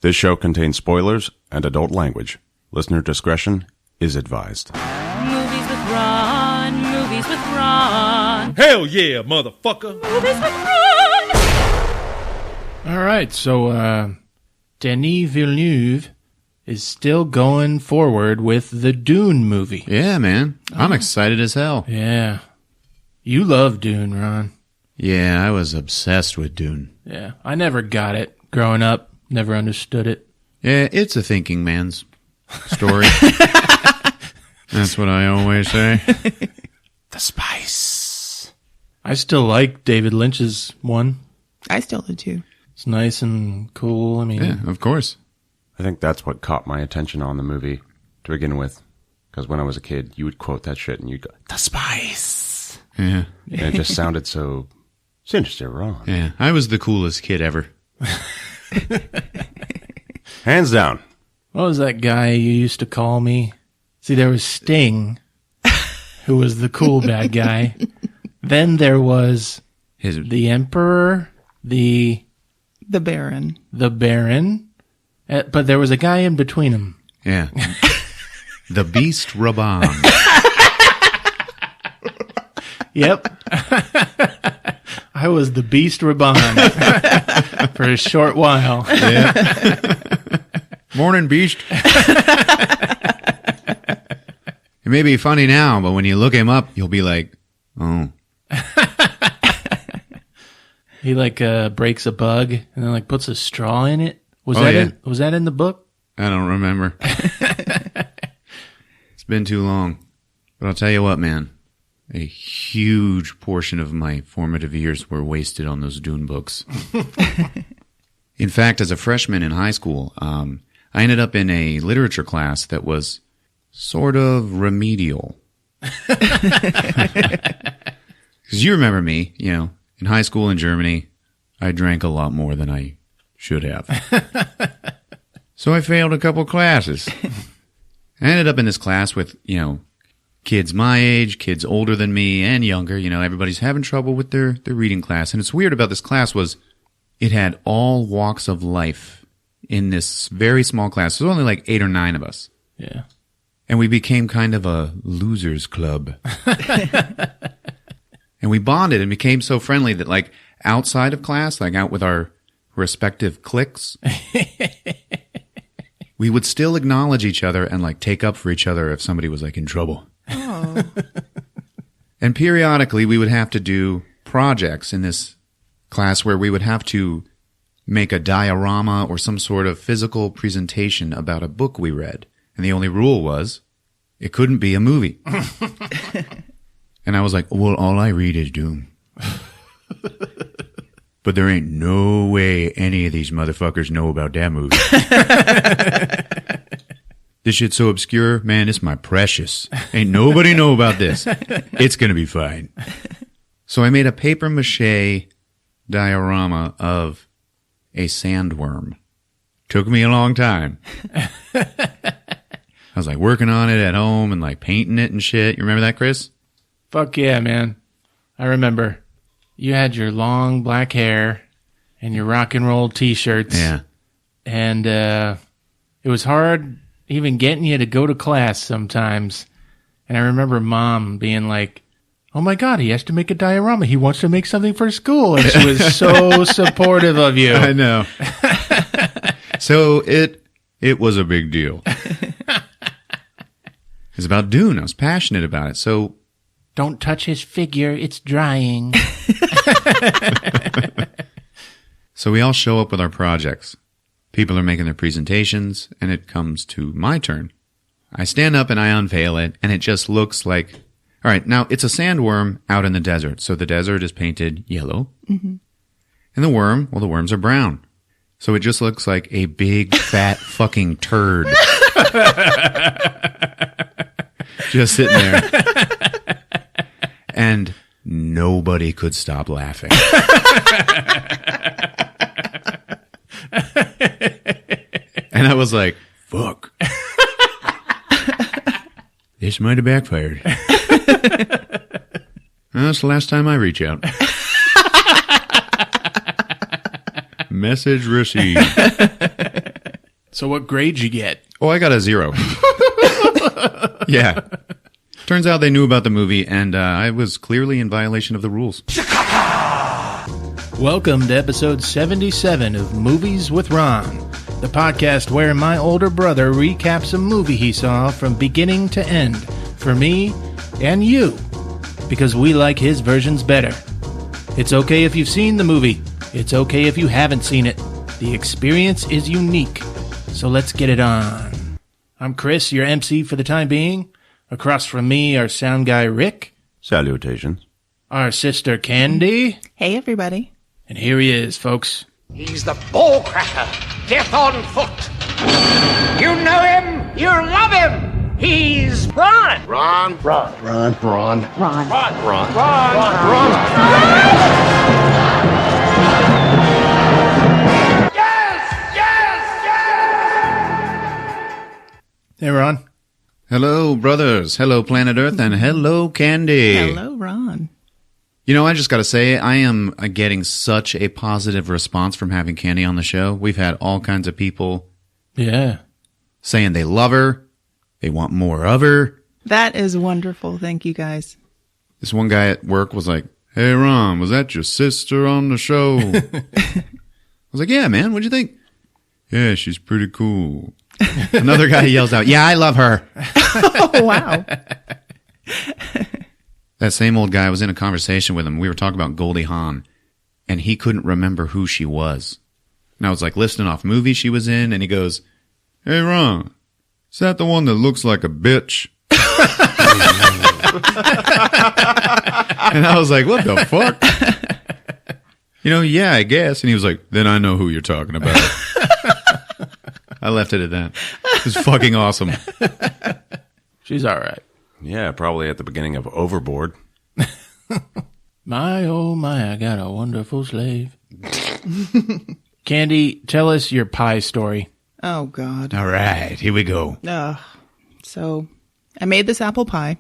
This show contains spoilers and adult language. Listener discretion is advised. Movies with Ron, movies with Ron. Hell yeah, motherfucker. Movies with Ron. All right, so Denis Villeneuve is still going forward with the Dune movie. Yeah, man. I'm excited as hell. Yeah. You love Dune, Ron. Yeah, I was obsessed with Dune. Yeah. I never got it growing up. Never understood it. Yeah, it's a thinking man's story. That's what I always say. The spice. I still like David Lynch's one. I still do too. It's nice and cool. I mean, Yeah, of course. I think that's what caught my attention on the movie to begin with. Because when I was a kid, you would quote that shit and you'd go, the spice. Yeah. And it just sounded so sinister wrong. Yeah, I was the coolest kid ever. Hands down. what was that guy you used to call me? See, there was Sting, who was the cool bad guy. Then there was the Emperor, the Baron. But there was a guy in between them. Yeah. The Beast Raban. Yep. I was the Beast Raban for a short while. Yeah. Morning, Beast. It may be funny now, but when you look him up, you'll be like, oh. He breaks a bug and then puts a straw in it. Was that in the book? I don't remember. It's been too long. But I'll tell you what, man. A huge portion of my formative years were wasted on those Dune books. In fact, as a freshman in high school, I ended up in a literature class that was sort of remedial. Because you remember me, in high school in Germany, I drank a lot more than I should have. So I failed a couple classes. I ended up in this class with, kids my age, kids older than me, and younger. Everybody's having trouble with their reading class. And what's weird about this class was it had all walks of life in this very small class. There was only 8 or 9 of us. Yeah. And we became kind of a losers club. And we bonded and became so friendly that outside of class, out with our respective cliques, we would still acknowledge each other and take up for each other if somebody was in trouble. Oh. And periodically we would have to do projects in this class where we would have to make a diorama or some sort of physical presentation about a book we read. And the only rule was it couldn't be a movie. And I was like, well, all I read is Doom. But there ain't no way any of these motherfuckers know about that movie. This shit's so obscure, man, it's my precious. Ain't nobody know about this. It's gonna be fine. So I made a paper mache diorama of a sandworm. Took me a long time. I was working on it at home and painting it and shit. You remember that, Chris? Fuck yeah, man. I remember. You had your long black hair and your rock and roll t-shirts. Yeah. And it was hard even getting you to go to class sometimes. And I remember Mom being like, oh my God, he has to make a diorama. He wants to make something for school. And she was so supportive of you. I know. So it was a big deal. It's about Dune. I was passionate about it. So don't touch his figure. It's drying. So we all show up with our projects. People are making their presentations, and it comes to my turn. I stand up and I unveil it, and it just looks like... All right, now it's a sandworm out in the desert. So the desert is painted yellow. Mm-hmm. And the worms are brown. So it just looks like a big, fat fucking turd. Just sitting there. And nobody could stop laughing. And I was like, fuck. This might have backfired. That's the last time I reach out. Message received. So what grade you get? Oh, I got a 0. Yeah. Turns out they knew about the movie, and I was clearly in violation of the rules. Welcome to episode 77 of Movies with Ron, the podcast where my older brother recaps a movie he saw from beginning to end for me and you, because we like his versions better. It's okay if you've seen the movie. It's okay if you haven't seen it. The experience is unique, so let's get it on. I'm Chris, your MC for the time being. Across from me, our sound guy Rick. Salutations. Our sister Candy. Hey, everybody. And here he is, folks. He's the ball cracker, death on foot. You know him, you love him. He's Ron. Ron. Hey, Ron. Hello, brothers. Hello, planet Earth, and hello, Candy. Hello, Ron. You know, I just got to say, I am getting such a positive response from having Candy on the show. We've had all kinds of people Yeah. saying they love her, they want more of her. That is wonderful. Thank you, guys. This one guy at work was like, "Hey, Ron, was that your sister on the show?" I was like, "Yeah, man, what'd you think?" "Yeah, she's pretty cool." Another guy yells out, "Yeah, I love her." Oh, wow. That same old guy, I was in a conversation with him. We were talking about Goldie Hawn, and he couldn't remember who she was. And I was like listing off movies she was in, and he goes, "Hey, Ron, is that the one that looks like a bitch?" And I was like, "What the fuck?" Yeah, I guess. And he was like, "Then I know who you're talking about." I left it at that. It was fucking awesome. She's all right. Yeah, probably at the beginning of Overboard. My, oh my, I got a wonderful slave. Candy, tell us your pie story. Oh, God. All right, here we go. So I made this apple pie.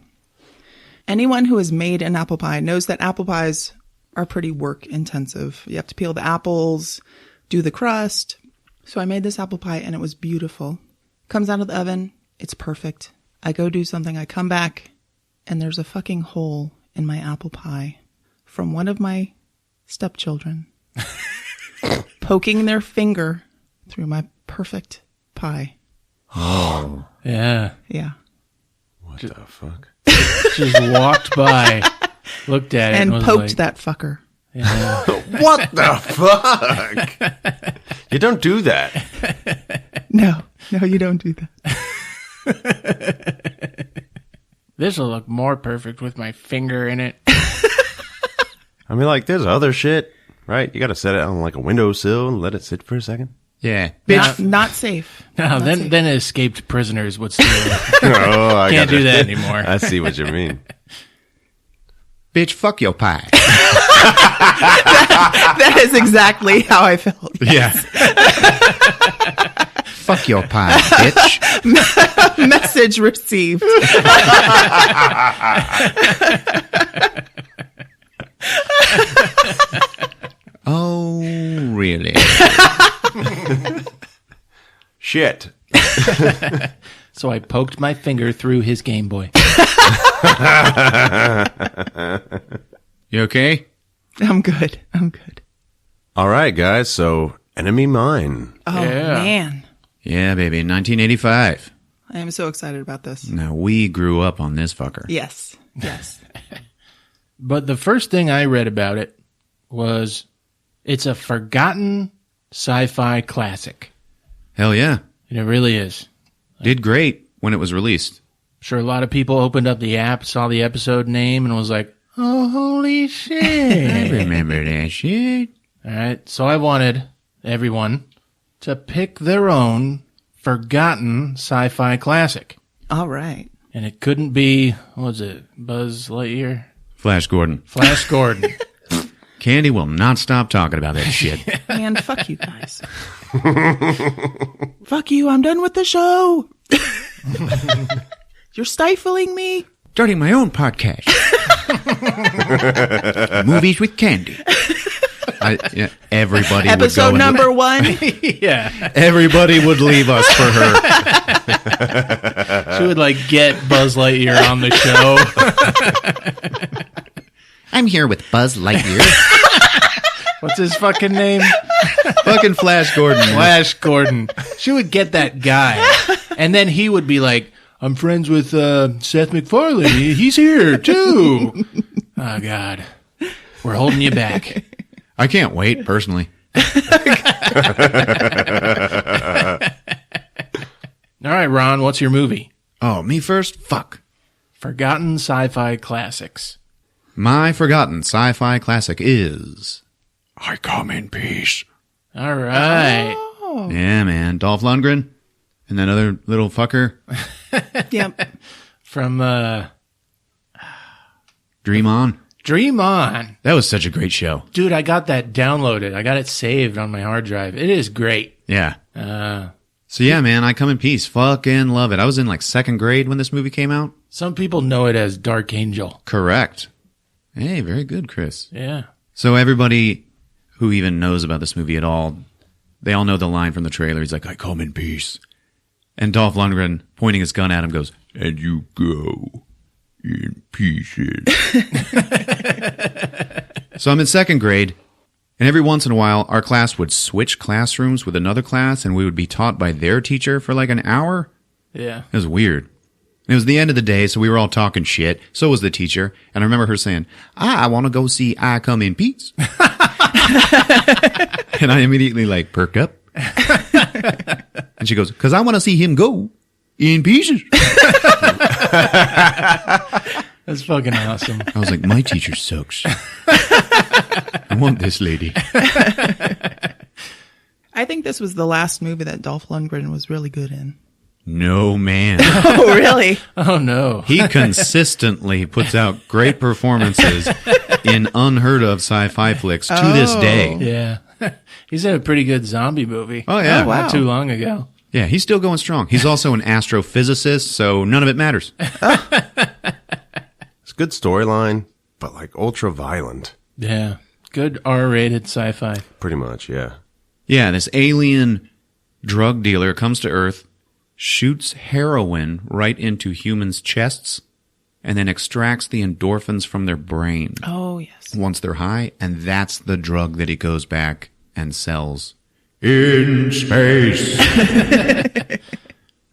Anyone who has made an apple pie knows that apple pies are pretty work intensive. You have to peel the apples, do the crust. So I made this apple pie and it was beautiful. Comes out of the oven. It's perfect. I go do something. I come back and there's a fucking hole in my apple pie from one of my stepchildren poking their finger through my perfect pie. Oh. Yeah. Yeah. What the fuck? Just walked by, looked at it, And was poked like, that fucker. Yeah. What the fuck? You don't do that. No, you don't do that. This will look more perfect with my finger in it. I mean, like, there's other shit, right? You got to set it on, like, a windowsill and let it sit for a second. Yeah. Not safe. No, Not then safe. then escaped prisoners would steal it. Oh, I Can't gotcha. do that anymore. I see what you mean. Bitch, fuck your pie. That is exactly how I felt. Yeah. Fuck your pie, bitch. Message received. Oh, really? Shit. So I poked my finger through his Game Boy. You okay? I'm good. All right, guys. So, Enemy Mine. Oh, Yeah. man. Yeah, baby. 1985. I am so excited about this. Now, we grew up on this fucker. Yes. But the first thing I read about it was it's a forgotten sci-fi classic. Hell yeah. And it really is. Did great when it was released. I'm sure a lot of people opened up the app, saw the episode name, and was like, oh, holy I shit. remember that shit. All right. So I wanted everyone to pick their own forgotten sci-fi classic. All right. And it couldn't be, what was it, Buzz Lightyear? Flash Gordon. Flash Gordon. Candy will not stop talking about that shit. Man, fuck you guys. Fuck you. I'm done with the show. You're stifling me. Starting my own podcast. Movies with Candy. Everybody Episode would go number 1. Yeah. Everybody would leave us for her. She would like get Buzz Lightyear on the show. I'm here with Buzz Lightyear. What's his fucking name? Fucking Flash Gordon. Flash Gordon. She would get that guy. And then he would be like, I'm friends with Seth MacFarlane. He's here too. Oh, God. We're holding you back. I can't wait, personally. All right, Ron, what's your movie? Oh, me first? Fuck. Forgotten sci-fi classics. My forgotten sci-fi classic is I Come in Peace. All right. Yeah, man. Dolph Lundgren and that other little fucker. Yep. From Dream On. Dream On. That was such a great show. Dude, I got that downloaded. I got it saved on my hard drive. It is great. Yeah. So yeah, man, I Come in Peace. Fucking love it. I was in like second grade when this movie came out. Some people know it as Dark Angel. Correct. Hey, very good, Chris. Yeah. So everybody who even knows about this movie at all, they all know the line from the trailer. He's like, I come in peace. And Dolph Lundgren, pointing his gun at him, goes, and you go in pieces. So I'm in second grade, and every once in a while, our class would switch classrooms with another class, and we would be taught by their teacher for like an hour. Yeah. It was weird. It was the end of the day, so we were all talking shit. So was the teacher. And I remember her saying, I want to go see I Come in Peace. And I immediately like perked up. And she goes, because I want to see him go in pieces. That's fucking awesome. I was like, my teacher sucks. I want this lady. I think this was the last movie that Dolph Lundgren was really good in. No, man. Oh, really? Oh, no. He consistently puts out great performances in unheard of sci-fi flicks to this day. Yeah. He's in a pretty good zombie movie. Oh, yeah. Oh, wow. Not too long ago. Yeah, he's still going strong. He's also an astrophysicist, so none of it matters. It's a good storyline, but like ultra violent. Yeah. Good R-rated sci-fi. Pretty much, yeah. Yeah, this alien drug dealer comes to Earth, shoots heroin right into humans' chests, and then extracts the endorphins from their brain Oh, yes. once they're high, and that's the drug that he goes back and sells in space.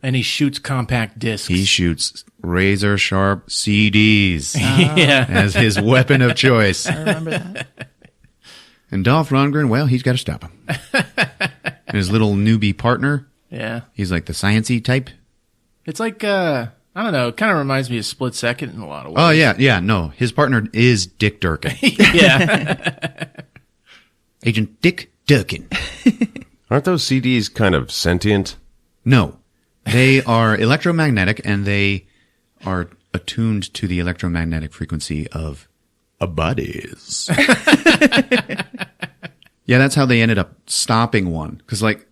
And he shoots compact discs. He shoots razor-sharp CDs Yeah. as his weapon of choice. I remember that. And Dolph Lundgren, well, he's got to stop him. And his little newbie partner, Yeah. he's like the sciencey type. It's like, I don't know, it kind of reminds me of Split Second in a lot of ways. Oh, yeah, no. His partner is Dick Durkin. Yeah. Agent Dick Durkin. Aren't those CDs kind of sentient? No. They are electromagnetic, and they are attuned to the electromagnetic frequency of bodies. Yeah, that's how they ended up stopping one. Because, like,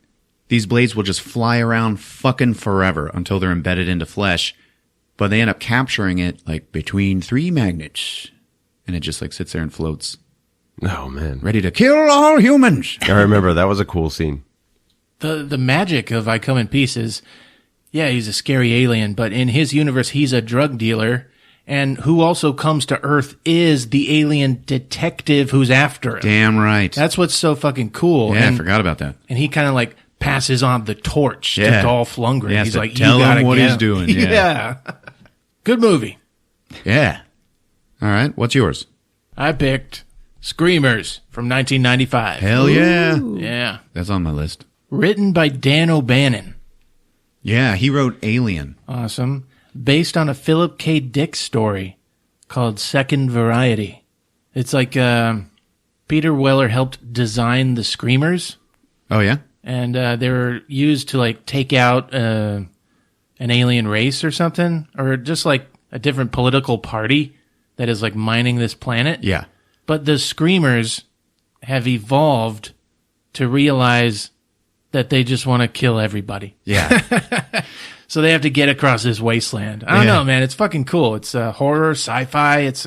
these blades will just fly around fucking forever until they're embedded into flesh. But they end up capturing it, like, between 3 magnets. And it just, like, sits there and floats. Oh, man. Ready to kill all humans. I remember. That was a cool scene. The magic of I Come in Peace is, yeah, he's a scary alien, but in his universe, he's a drug dealer. And who also comes to Earth is the alien detective who's after him. Damn right. That's what's so fucking cool. Yeah, and, I forgot about that. And he kind of like passes on the torch to Yeah. Dolph Lundgren. He has He's to like, tell you gotta him what get he's him. doing, yeah. Yeah. Good movie. Yeah. All right. What's yours? I picked Screamers from 1995. Hell yeah. Yeah. That's on my list. Written by Dan O'Bannon. Yeah, he wrote Alien. Awesome. Based on a Philip K. Dick story called Second Variety. It's like Peter Weller helped design the Screamers, Oh, yeah? and they were used to like take out an alien race or something, or just like a different political party that is like mining this planet. Yeah. But the Screamers have evolved to realize that they just want to kill everybody. Yeah. So they have to get across this wasteland. I don't know, man. It's fucking cool. It's horror, sci-fi. It's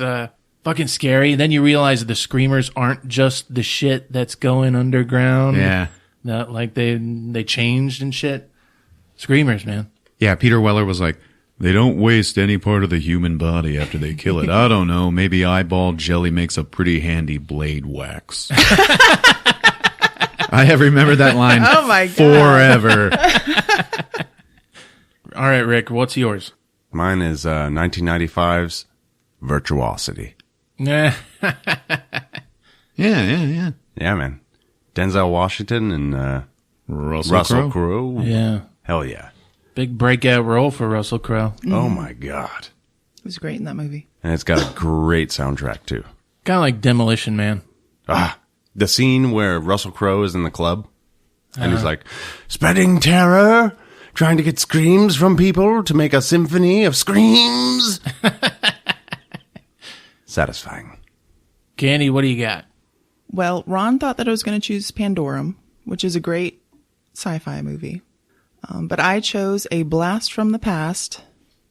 fucking scary. Then you realize the screamers aren't just the shit that's going underground. Yeah. Not like they changed and shit. Screamers, man. Yeah, Peter Weller was like, they don't waste any part of the human body after they kill it. I don't know. Maybe eyeball jelly makes a pretty handy blade wax. I have remembered that line Oh my God. forever. All right, Rick, what's yours? Mine is 1995's Virtuosity. Nah. Yeah. Yeah, man. Denzel Washington and Russell Crowe. Yeah. Hell yeah. Big breakout role for Russell Crowe. Oh my God. It was great in that movie. And it's got a great soundtrack too. Kind of like Demolition Man. The scene where Russell Crowe is in the club and he's like, spreading terror, trying to get screams from people to make a symphony of screams. Satisfying. Candy, what do you got? Well, Ron thought that I was going to choose Pandorum, which is a great sci-fi movie. But I chose A Blast from the Past,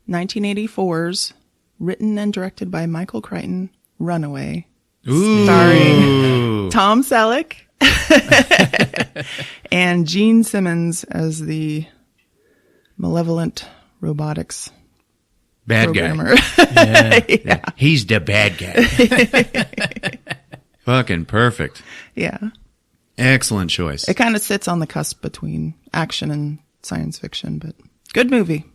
1984's, written and directed by Michael Crichton, Runaway. Ooh. Starring Tom Selleck and Gene Simmons as the malevolent robotics Bad programmer. guy. Yeah. He's the bad guy. Fucking perfect. Yeah. Excellent choice. It kind of sits on the cusp between action and science fiction, but good movie.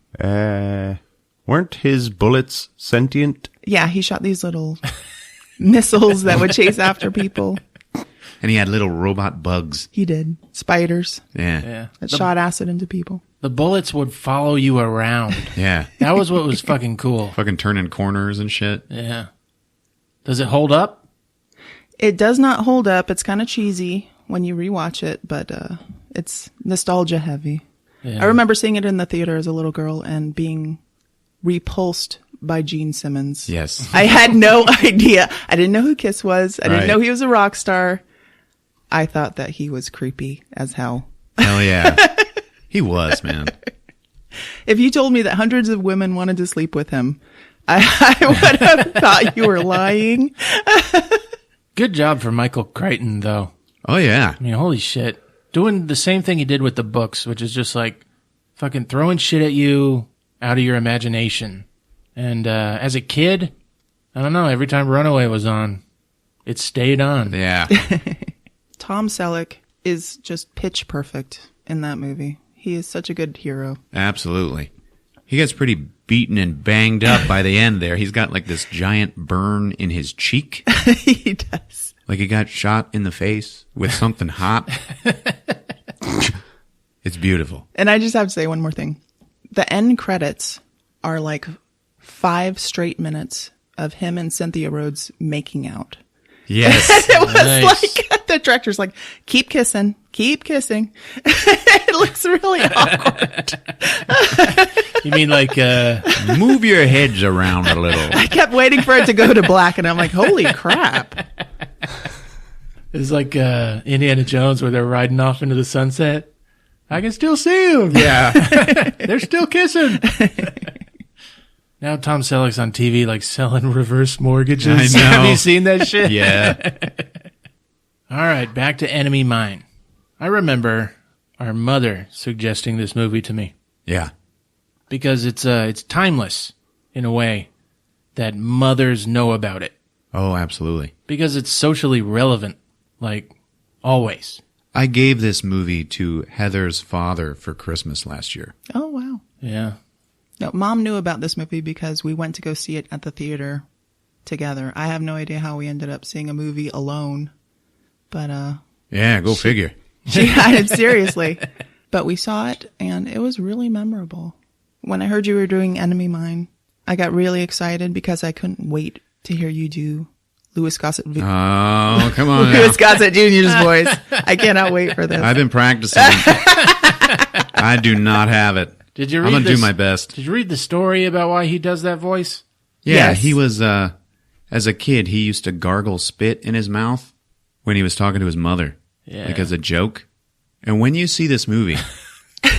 Weren't his bullets sentient? Yeah, he shot these little missiles that would chase after people. And he had little robot bugs. He did. Spiders Yeah. Yeah. that shot acid into people. The bullets would follow you around. Yeah. That was what was fucking cool. Fucking turning corners and shit. Yeah. Does it hold up? It does not hold up. It's kind of cheesy when you rewatch it, but it's nostalgia heavy. Yeah. I remember seeing it in the theater as a little girl and being repulsed by Gene Simmons. Yes. I had no idea. I didn't know who Kiss was. I didn't Right. know he was a rock star. I thought that he was creepy as hell. Hell yeah. He was, man. If you told me that hundreds of women wanted to sleep with him, I would have thought you were lying. Good job for Michael Crichton, though. Oh, yeah. I mean, holy shit. Doing the same thing he did with the books, which is just like fucking throwing shit at you out of your imagination. And as a kid, I don't know, every time Runaway was on, it stayed on. Yeah. Tom Selleck is just pitch perfect in that movie. He is such a good hero. Absolutely. He gets pretty beaten and banged up by the end there. He's got like this giant burn in his cheek. He does. Like he got shot in the face with something hot. It's beautiful. And I just have to say one more thing. The end credits are like 5 straight minutes of him and Cynthia Rhodes making out. Yes. It was Nice. like, the director's like, keep kissing. It looks really awkward. You mean like, Move your heads around a little. I kept waiting for it to go to black, and I'm like, holy crap. it's like Indiana Jones where they're riding off into the sunset. I can still see them. Yeah. They're still kissing. Now Tom Selleck's on TV like selling reverse mortgages. I know. Have you seen that shit? Yeah. All right, back to Enemy Mine. I remember our mother suggesting this movie to me Yeah. because it's timeless in a way that mothers know about it Oh, absolutely. because it's socially relevant, like always. I gave this movie to Heather's father for Christmas last year. Oh, wow. Yeah. No, Mom knew about this movie because we went to go see it at the theater together. I have no idea how we ended up seeing a movie alone, but Yeah, go figure. seriously. But we saw it, and it was really memorable. When I heard you were doing Enemy Mine, I got really excited because I couldn't wait to hear you do Louis Gossett. Oh, come on now. Louis Gossett Jr.'s voice. I cannot wait for this. I've been practicing. I do not have it. Did you I'm read going to this? do my best. Did you read the story about why he does that voice? Yeah, Yes. he was, as a kid, he used to gargle spit in his mouth when he was talking to his mother. Yeah. Like as a joke. And when you see this movie,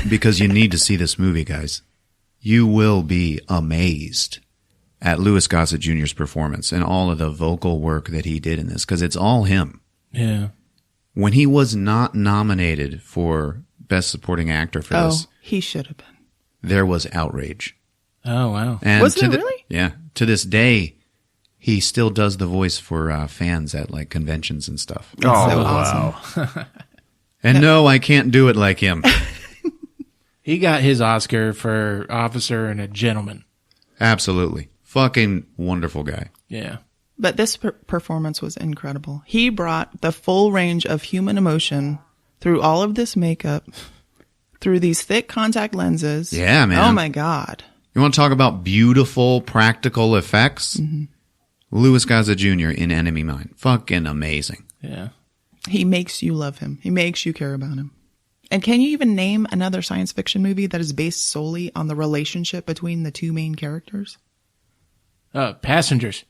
because you need to see this movie, guys, you will be amazed at Louis Gossett Jr.'s performance and all of the vocal work that he did in this, because it's all him. Yeah. When he was not nominated for Best Supporting Actor for this, he should have been. there was outrage. Oh, wow. And Was there really? Yeah. To this day, he still does the voice for fans at like conventions and stuff. Oh, so wow. awesome. And no, I can't do it like him. He got his Oscar for Officer and a Gentleman. Absolutely. Fucking wonderful guy. Yeah. But this performance was incredible. He brought the full range of human emotion through all of this makeup, through these thick contact lenses. Yeah, man. Oh, my God. You want to talk about beautiful practical effects? Mm-hmm. Louis Gossett Jr. in Enemy Mine. Fucking amazing. Yeah. He makes you love him. He makes you care about him. And can you even name another science fiction movie that is based solely on the relationship between the two main characters? Passengers.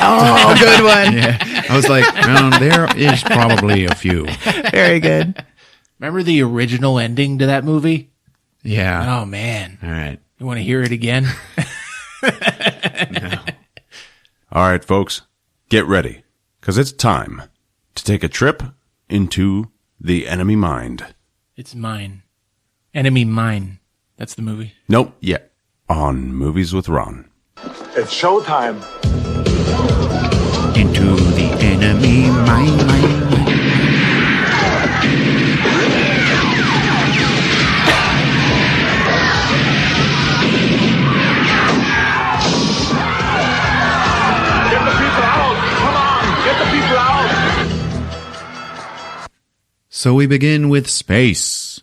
Oh, good one. Yeah. I was like, there is probably a few. Very good. Remember the original ending to that movie? Yeah. Oh, man. All right. You want to hear it again? No. All right, folks, get ready, because it's time to take a trip into the enemy mind. It's mine. Enemy Mine. That's the movie. Nope, yet. On Movies with Ron. It's showtime. Into the enemy mine. Get the people out. Come on. Get the people out. So we begin with space.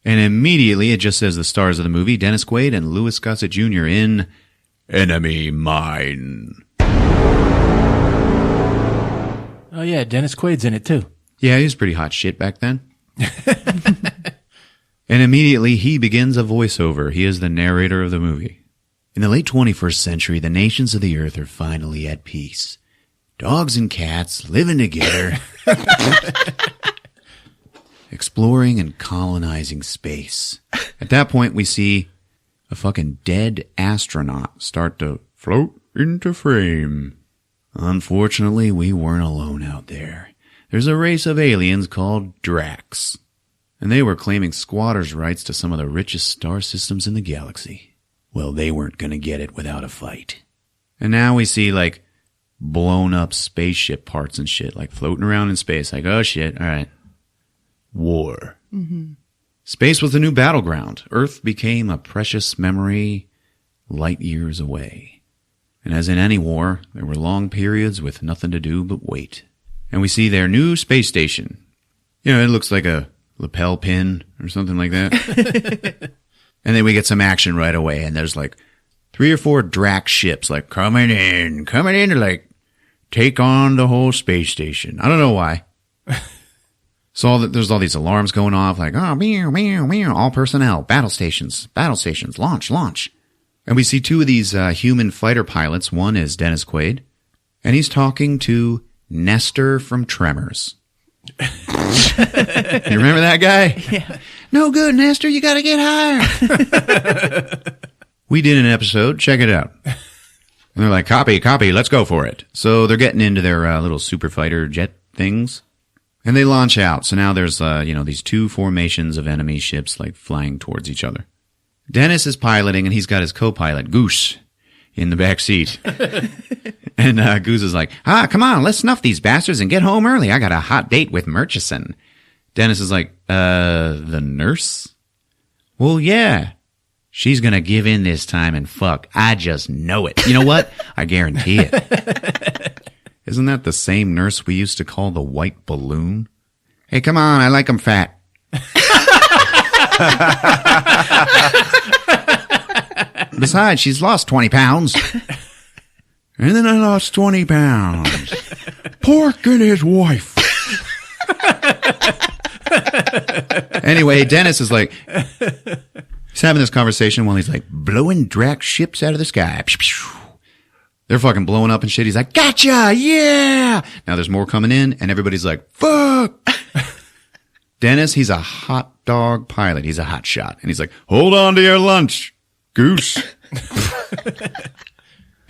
And immediately it just says the stars of the movie, Dennis Quaid and Louis Gossett Jr. in Enemy Mine. Oh, yeah. Dennis Quaid's in it, too. Yeah, he was pretty hot shit back then. And immediately he begins a voiceover. He is the narrator of the movie. In the late 21st century, the nations of the earth are finally at peace. Dogs and cats living together. Exploring and colonizing space. At that point, we see a fucking dead astronaut start to float into frame. Unfortunately, we weren't alone out there. There's a race of aliens called Drax. And they were claiming squatters' rights to some of the richest star systems in the galaxy. Well, they weren't gonna get it without a fight. And now we see, like, blown up spaceship parts and shit, like floating around in space. Like, oh shit, alright. War. Mm-hmm. Space was the new battleground. Earth became a precious memory light years away. And as in any war, there were long periods with nothing to do but wait. And we see their new space station. You know, it looks like a lapel pin or something like that. And then we get some action right away. And there's like 3 or 4 Drax ships like coming in to like take on the whole space station. I don't know why. So there's all these alarms going off like, oh, meow, meow, meow, all personnel, battle stations, launch. And we see 2 of these human fighter pilots. One is Dennis Quaid, and he's talking to Nestor from Tremors. You remember that guy? Yeah. No good, Nestor. You got to get higher. We did an episode. Check it out. And they're like, copy, let's go for it. So they're getting into their little super fighter jet things. And they launch out. So now there's, these 2 formations of enemy ships like flying towards each other. Dennis is piloting and he's got his co-pilot, Goose, in the back seat. And Goose is like, come on, let's snuff these bastards and get home early. I got a hot date with Murchison. Dennis is like, the nurse? Well, yeah. She's going to give in this time and fuck. I just know it. You know what? I guarantee it. Isn't that the same nurse we used to call the white balloon? Hey, come on, I like 'em fat. Besides, she's lost 20 pounds. And then I lost 20 pounds. Pork and his wife. Anyway, Dennis is like, he's having this conversation while he's like blowing Drax ships out of the sky. They're fucking blowing up and shit. He's like, gotcha, yeah. Now there's more coming in, and everybody's like, fuck. Dennis, he's a hot dog pilot. He's a hot shot. And he's like, hold on to your lunch, Goose.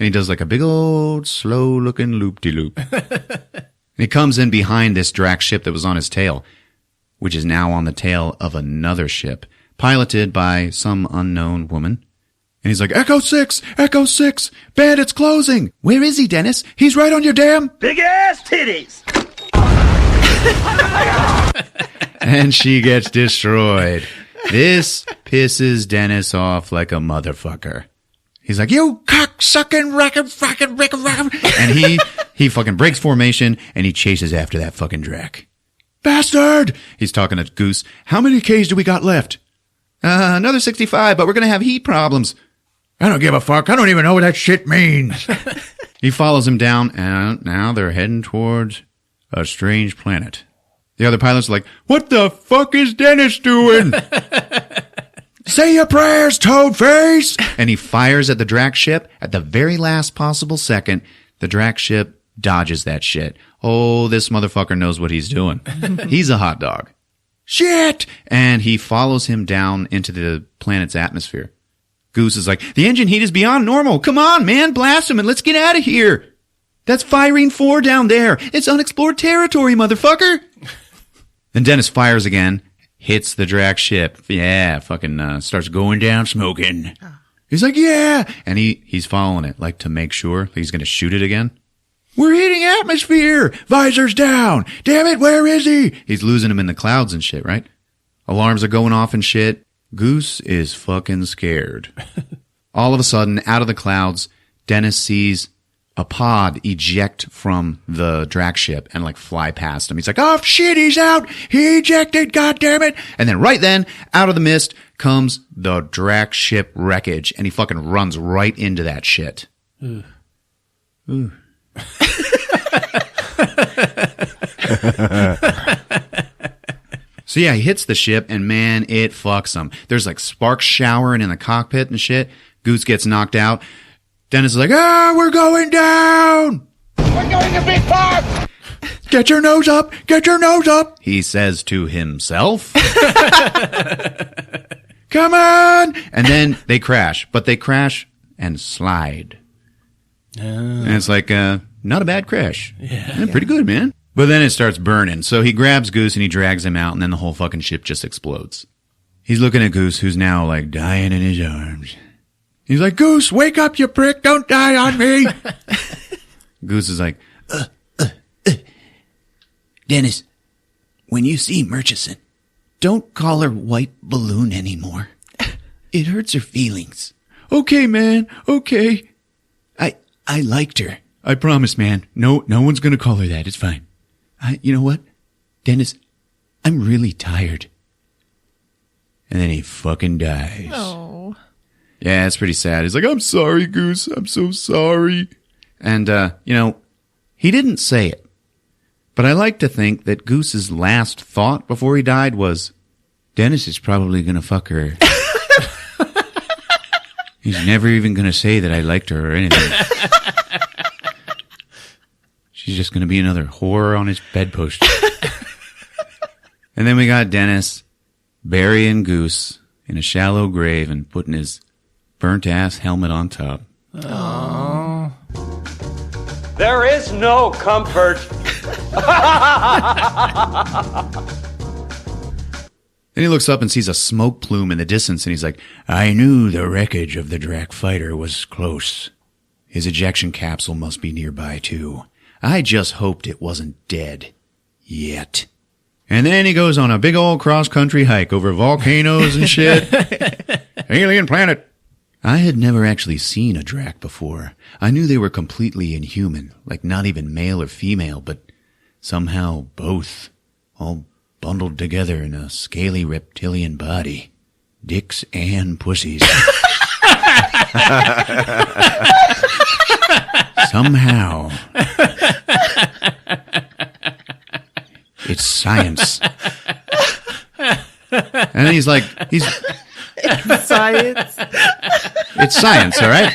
And he does like a big old slow-looking loop-de-loop. And he comes in behind this Drac ship that was on his tail, which is now on the tail of another ship, piloted by some unknown woman. And he's like, Echo 6! Echo 6! Bandit's closing! Where is he, Dennis? He's right on your damn... Big ass titties. And she gets destroyed. This pisses Dennis off like a motherfucker. He's like, you cock-sucking racket. And he fucking breaks formation and he chases after that fucking Drac. Bastard! He's talking to Goose. How many Ks do we got left? Another 65, but we're gonna have heat problems. I don't give a fuck. I don't even know what that shit means. He follows him down, and now they're heading towards a strange planet. The other pilots are like, what the fuck is Dennis doing? Say your prayers, Toadface! And he fires at the Drac ship. At the very last possible second, the Drac ship dodges that shit. Oh, this motherfucker knows what he's doing. He's a hot dog. Shit! And he follows him down into the planet's atmosphere. Goose is like, the engine heat is beyond normal. Come on, man, blast him and let's get out of here. That's Firene 4 down there. It's unexplored territory, motherfucker. Then Dennis fires again, hits the Drac ship. Yeah, fucking starts going down smoking. He's like, yeah. And he's following it, like to make sure he's going to shoot it again. We're hitting atmosphere. Visor's down. Damn it, where is he? He's losing him in the clouds and shit, right? Alarms are going off and shit. Goose is fucking scared. All of a sudden, out of the clouds, Dennis sees a pod eject from the Drac ship and like fly past him. He's like, oh shit, he's out. He ejected, goddammit. And then right then, out of the mist comes the Drac ship wreckage and he fucking runs right into that shit. Ooh. So yeah, he hits the ship and man, it fucks him. There's like sparks showering in the cockpit and shit. Goose gets knocked out. Dennis is like, we're going down. We're going to Big Park. Get your nose up. Get your nose up. He says to himself. Come on. And then they crash, but they crash and slide. And it's like, not a bad crash. Yeah. Pretty good, man. But then it starts burning. So he grabs Goose and he drags him out and then the whole fucking ship just explodes. He's looking at Goose, who's now like dying in his arms. He's like, Goose, wake up, you prick. Don't die on me. Goose is like, Dennis, when you see Murchison, don't call her White Balloon anymore. It hurts her feelings. Okay, man. Okay. I liked her. I promise, man. No one's going to call her that. It's fine. You know what? Dennis, I'm really tired. And then he fucking dies. Oh. Yeah, it's pretty sad. He's like, I'm sorry, Goose. I'm so sorry. And, he didn't say it. But I like to think that Goose's last thought before he died was, Dennis is probably going to fuck her. He's never even going to say that I liked her or anything. She's just going to be another whore on his bedpost. And then we got Dennis burying Goose in a shallow grave and putting his burnt-ass helmet on top. Oh. There is no comfort. Then he looks up and sees a smoke plume in the distance, and he's like, I knew the wreckage of the Drac fighter was close. His ejection capsule must be nearby, too. I just hoped it wasn't dead. Yet. And then he goes on a big old cross-country hike over volcanoes and shit. Alien planet. I had never actually seen a Drac before. I knew they were completely inhuman, like not even male or female, but somehow both, all bundled together in a scaly reptilian body. Dicks and pussies. Somehow. It's science. And then he's like, Science. It's science, all right?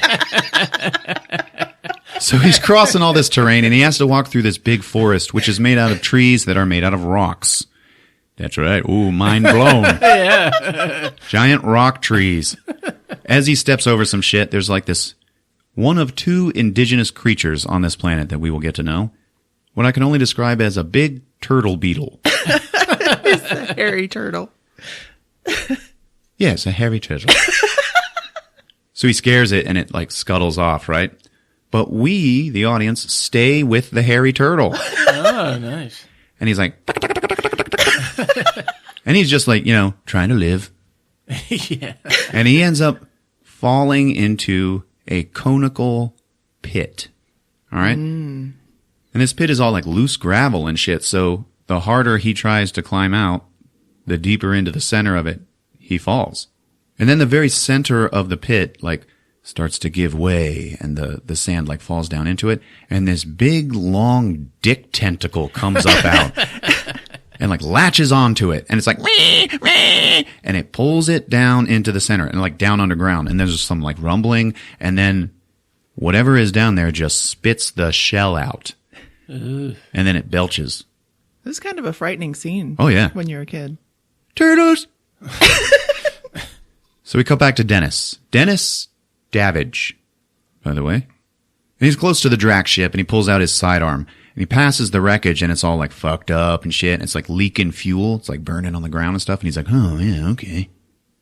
So he's crossing all this terrain, and he has to walk through this big forest, which is made out of trees that are made out of rocks. That's right. Ooh, mind blown. Yeah. Giant rock trees. As he steps over some shit, there's like this one of 2 indigenous creatures on this planet that we will get to know. What I can only describe as a big turtle beetle. It's a hairy turtle. Yes, a hairy turtle. So he scares it and it like scuttles off, right? But we, the audience, stay with the hairy turtle. Oh, nice. And he's like, and he's just like, trying to live. Yeah. And he ends up falling into a conical pit. All right. And this pit is all like loose gravel and shit. So the harder he tries to climb out, the deeper into the center of it he falls. And then the very center of the pit, like, starts to give way and the sand like falls down into it. And this big long dick tentacle comes up out and like latches onto it. And it's like, wee, wee, and it pulls it down into the center and like down underground. And there's just some like rumbling. And then whatever is down there just spits the shell out. And then it belches. This is kind of a frightening scene. Oh, yeah. When you're a kid. Turtles! So we cut back to Dennis. Dennis Davidge, by the way. And he's close to the Drac ship, and he pulls out his sidearm. And he passes the wreckage, and it's all like fucked up and shit. And it's like leaking fuel. It's like burning on the ground and stuff. And he's like, oh, yeah, okay.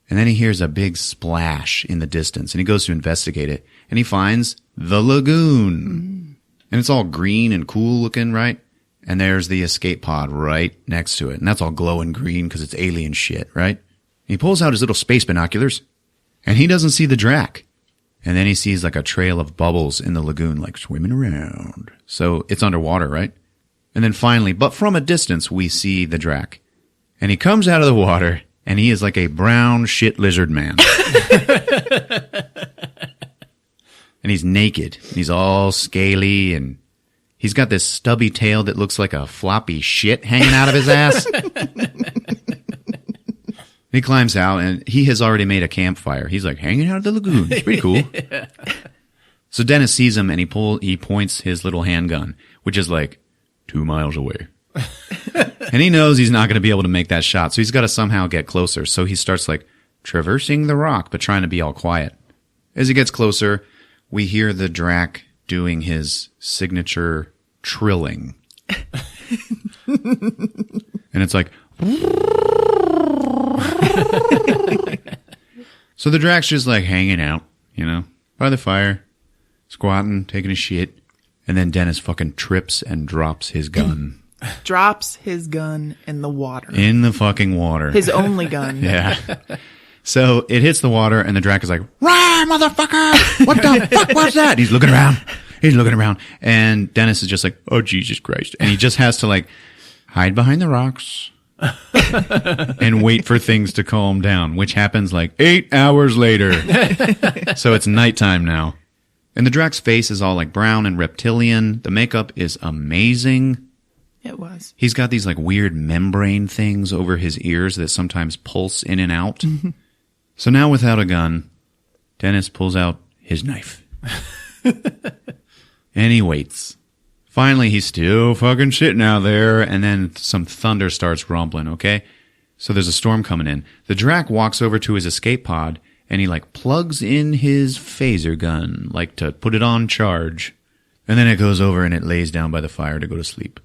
And then he hears a big splash in the distance, and he goes to investigate it. And he finds the lagoon. And it's all green and cool looking, right? And there's the escape pod right next to it. And that's all glowing green because it's alien shit, right? He pulls out his little space binoculars, and he doesn't see the Drac. And then he sees like a trail of bubbles in the lagoon, like swimming around. So it's underwater, right? And then finally, but from a distance, we see the Drac. And he comes out of the water, and he is like a brown shit lizard man. And he's naked. And he's all scaly, and he's got this stubby tail that looks like a floppy shit hanging out of his ass. He climbs out, and he has already made a campfire. He's like hanging out of the lagoon. It's pretty cool. Yeah. So Dennis sees him, and he points his little handgun, which is like 2 miles away. And he knows he's not going to be able to make that shot, so he's got to somehow get closer. So he starts like traversing the rock, but trying to be all quiet. As he gets closer, we hear the Drac doing his signature trilling. And it's like... So the Drac's just like hanging out, by the fire, squatting, taking a shit. And then Dennis fucking trips and drops his gun. Drops his gun in the water. In the fucking water. His only gun. Yeah. So it hits the water, and the Drac is like, "Rah, motherfucker! What the fuck was that?" He's looking around. And Dennis is just like, "Oh, Jesus Christ." And he just has to like hide behind the rocks and wait for things to calm down, which happens like 8 hours later. So it's nighttime now. And the Drac's face is all like brown and reptilian. The makeup is amazing. It was. He's got these like weird membrane things over his ears that sometimes pulse in and out. Mm-hmm. So now without a gun, Dennis pulls out his knife. And he waits. Finally, he's still fucking sitting out there, and then some thunder starts rumbling, okay? So there's a storm coming in. The Drac walks over to his escape pod, and he like plugs in his phaser gun, like to put it on charge. And then it goes over and it lays down by the fire to go to sleep.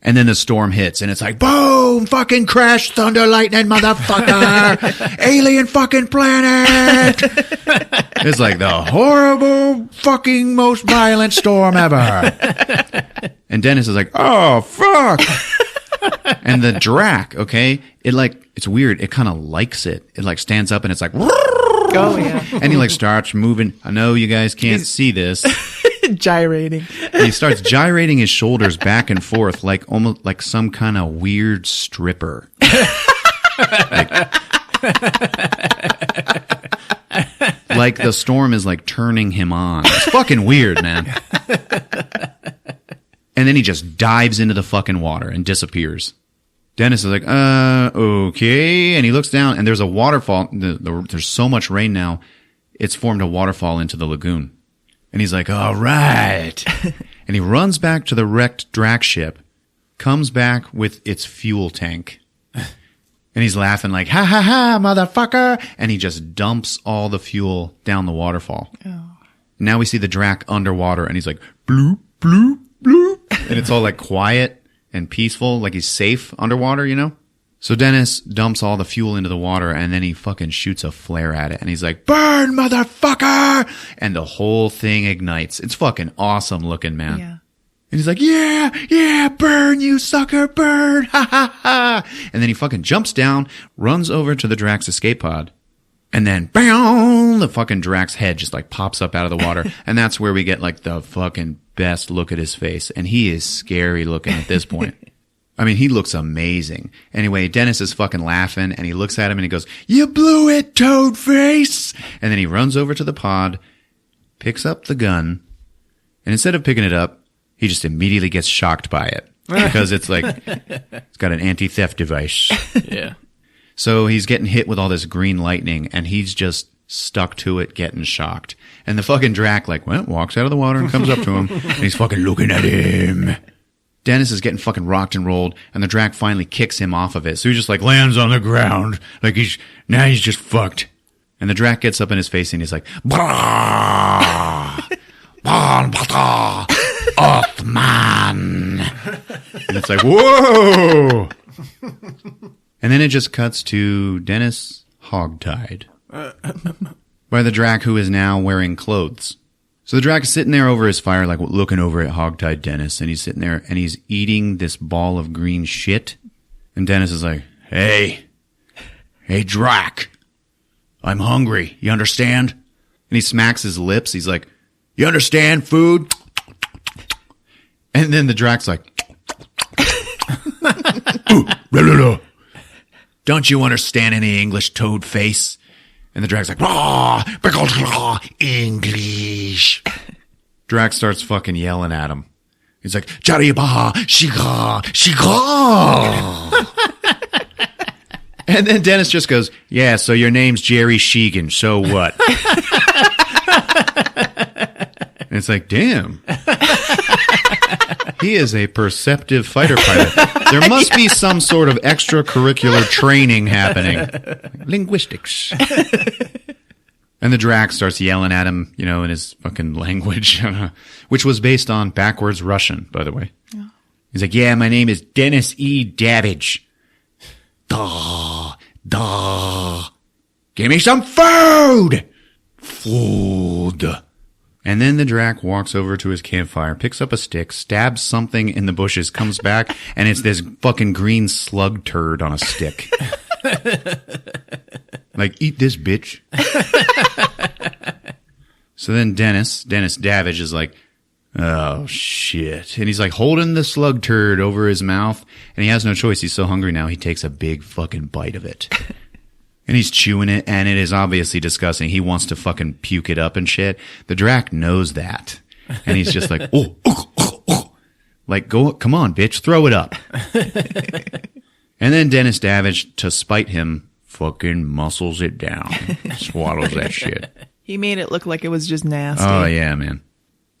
And then the storm hits, and it's like, boom, fucking crash, thunder, lightning, motherfucker, alien fucking planet. It's like the horrible fucking most violent storm ever. And Dennis is like, oh, fuck. And the Drac, okay, it's weird. It kind of likes it. It like stands up and it's like, oh, yeah. And he like starts moving. I know you guys can't see this. Gyrating. And he starts gyrating his shoulders back and forth like almost like some kind of weird stripper. Like the storm is like turning him on. It's fucking weird, man. And then he just dives into the fucking water and disappears. Dennis is like, okay. And he looks down and there's a waterfall. There's so much rain now. It's formed a waterfall into the lagoon. And he's like, all right. And he runs back to the wrecked Drac ship, comes back with its fuel tank. And he's laughing like, ha ha ha, motherfucker. And he just dumps all the fuel down the waterfall. Oh. Now we see the Drac underwater, and he's like, bloop, bloop, bloop. And it's all like quiet and peaceful, like he's safe underwater, you know? So Dennis dumps all the fuel into the water, and then he fucking shoots a flare at it, and he's like, burn, motherfucker! And the whole thing ignites. It's fucking awesome looking, man. Yeah. And he's like, yeah, burn, you sucker, burn, ha ha ha. And then he fucking jumps down, runs over to the Drac's escape pod, and then, bam, the fucking Drac's head just like pops up out of the water. And that's where we get like the fucking best look at his face. And he is scary looking at this point. I mean, he looks amazing. Anyway, Dennis is fucking laughing, and he looks at him and he goes, you blew it, toad face. And then he runs over to the pod, picks up the gun, and instead of picking it up, he just immediately gets shocked by it because it's like, it's got an anti-theft device. Yeah. So he's getting hit with all this green lightning, and he's just stuck to it, getting shocked. And the fucking Drac walks out of the water and comes up to him, and he's fucking looking at him. Dennis is getting fucking rocked and rolled, and the Drac finally kicks him off of it. So he just like lands on the ground, like he's just fucked. And the Drac gets up in his face, and he's like, bah, bah, bah, Othman. And it's like, whoa. And then it just cuts to Dennis hogtied by the Drac, who is now wearing clothes. So the Drac is sitting there over his fire, like looking over at hogtied Dennis, and he's sitting there and he's eating this ball of green shit. And Dennis is like, hey, Drac, I'm hungry. You understand? And he smacks his lips. He's like, you understand food? And then the Drac's like, don't you understand any English, toad face? And the Drac's like, English. Drac starts fucking yelling at him. He's like, Jaribaha, Shiga, Shiga. And then Dennis just goes, yeah, so your name's Jerry Sheegan, so what? And it's like, damn. He is a perceptive fighter pilot. There must be some sort of extracurricular training happening. Linguistics. And the Drac starts yelling at him, you know, in his fucking language, which was based on backwards Russian, by the way. Yeah. He's like, yeah, my name is Dennis E. Davidge. Duh. Give me some food! Food. And then the Drac walks over to his campfire, picks up a stick, stabs something in the bushes, comes back, and it's this fucking green slug turd on a stick. Like, eat this, bitch. So then Dennis Davidge is like, oh, shit. And he's like holding the slug turd over his mouth, and he has no choice. He's so hungry now, he takes a big fucking bite of it. And he's chewing it, and it is obviously disgusting. He wants to fucking puke it up and shit. The Drac knows that. And he's just like, oh. Like, come on, bitch, throw it up. And then Dennis Davidge, to spite him, fucking muscles it down. Swallows that shit. He made it look like it was just nasty. Oh, yeah, man.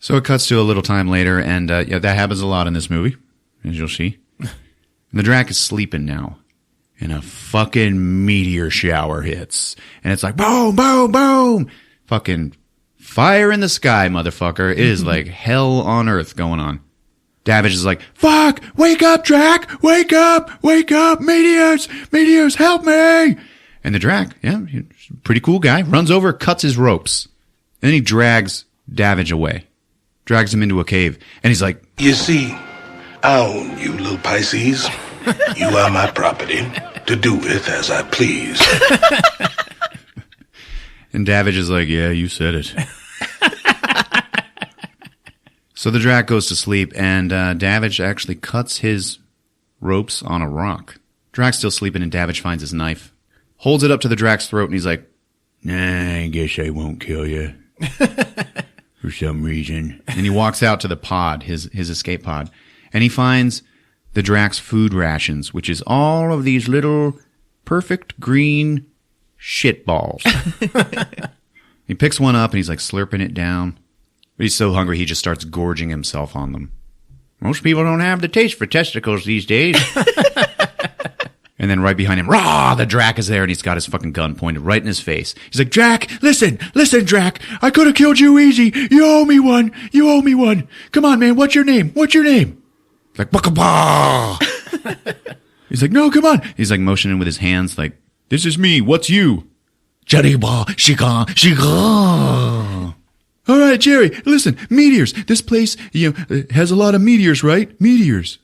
So it cuts to a little time later, and yeah, that happens a lot in this movie, as you'll see. And the Drac is sleeping now. And a fucking meteor shower hits. And it's like, boom, boom, boom. Fucking fire in the sky, motherfucker. It is like hell on earth going on. Davidge is like, fuck, wake up, Drac. Wake up, meteors, help me. And the Drac, yeah, he's a pretty cool guy, runs over, cuts his ropes. And then he drags Davidge away. Drags him into a cave. And he's like, you see, I own you, little Pisces. You are my property, to do with as I please. And Davidge is like, yeah, you said it. So the Drac goes to sleep, and Davidge actually cuts his ropes on a rock. Drac's still sleeping, and Davidge finds his knife, holds it up to the Drac's throat, and he's like, nah, I guess I won't kill you. For some reason. And he walks out to the pod, his escape pod, and he finds the Drac's food rations, which is all of these little perfect green shit balls. He picks one up and he's like slurping it down. But he's so hungry he just starts gorging himself on them. Most people don't have the taste for testicles these days. And then right behind him, rah, the Drac is there, and he's got his fucking gun pointed right in his face. He's like, Drac, listen, Drac. I could have killed you easy. You owe me one. Come on, man. What's your name? Like, Baka. He's like, no, come on. He's like motioning with his hands like, this is me. What's you? Jariba, Shiga. All right, Jerry, listen, meteors. This place, has a lot of meteors, right? Meteors.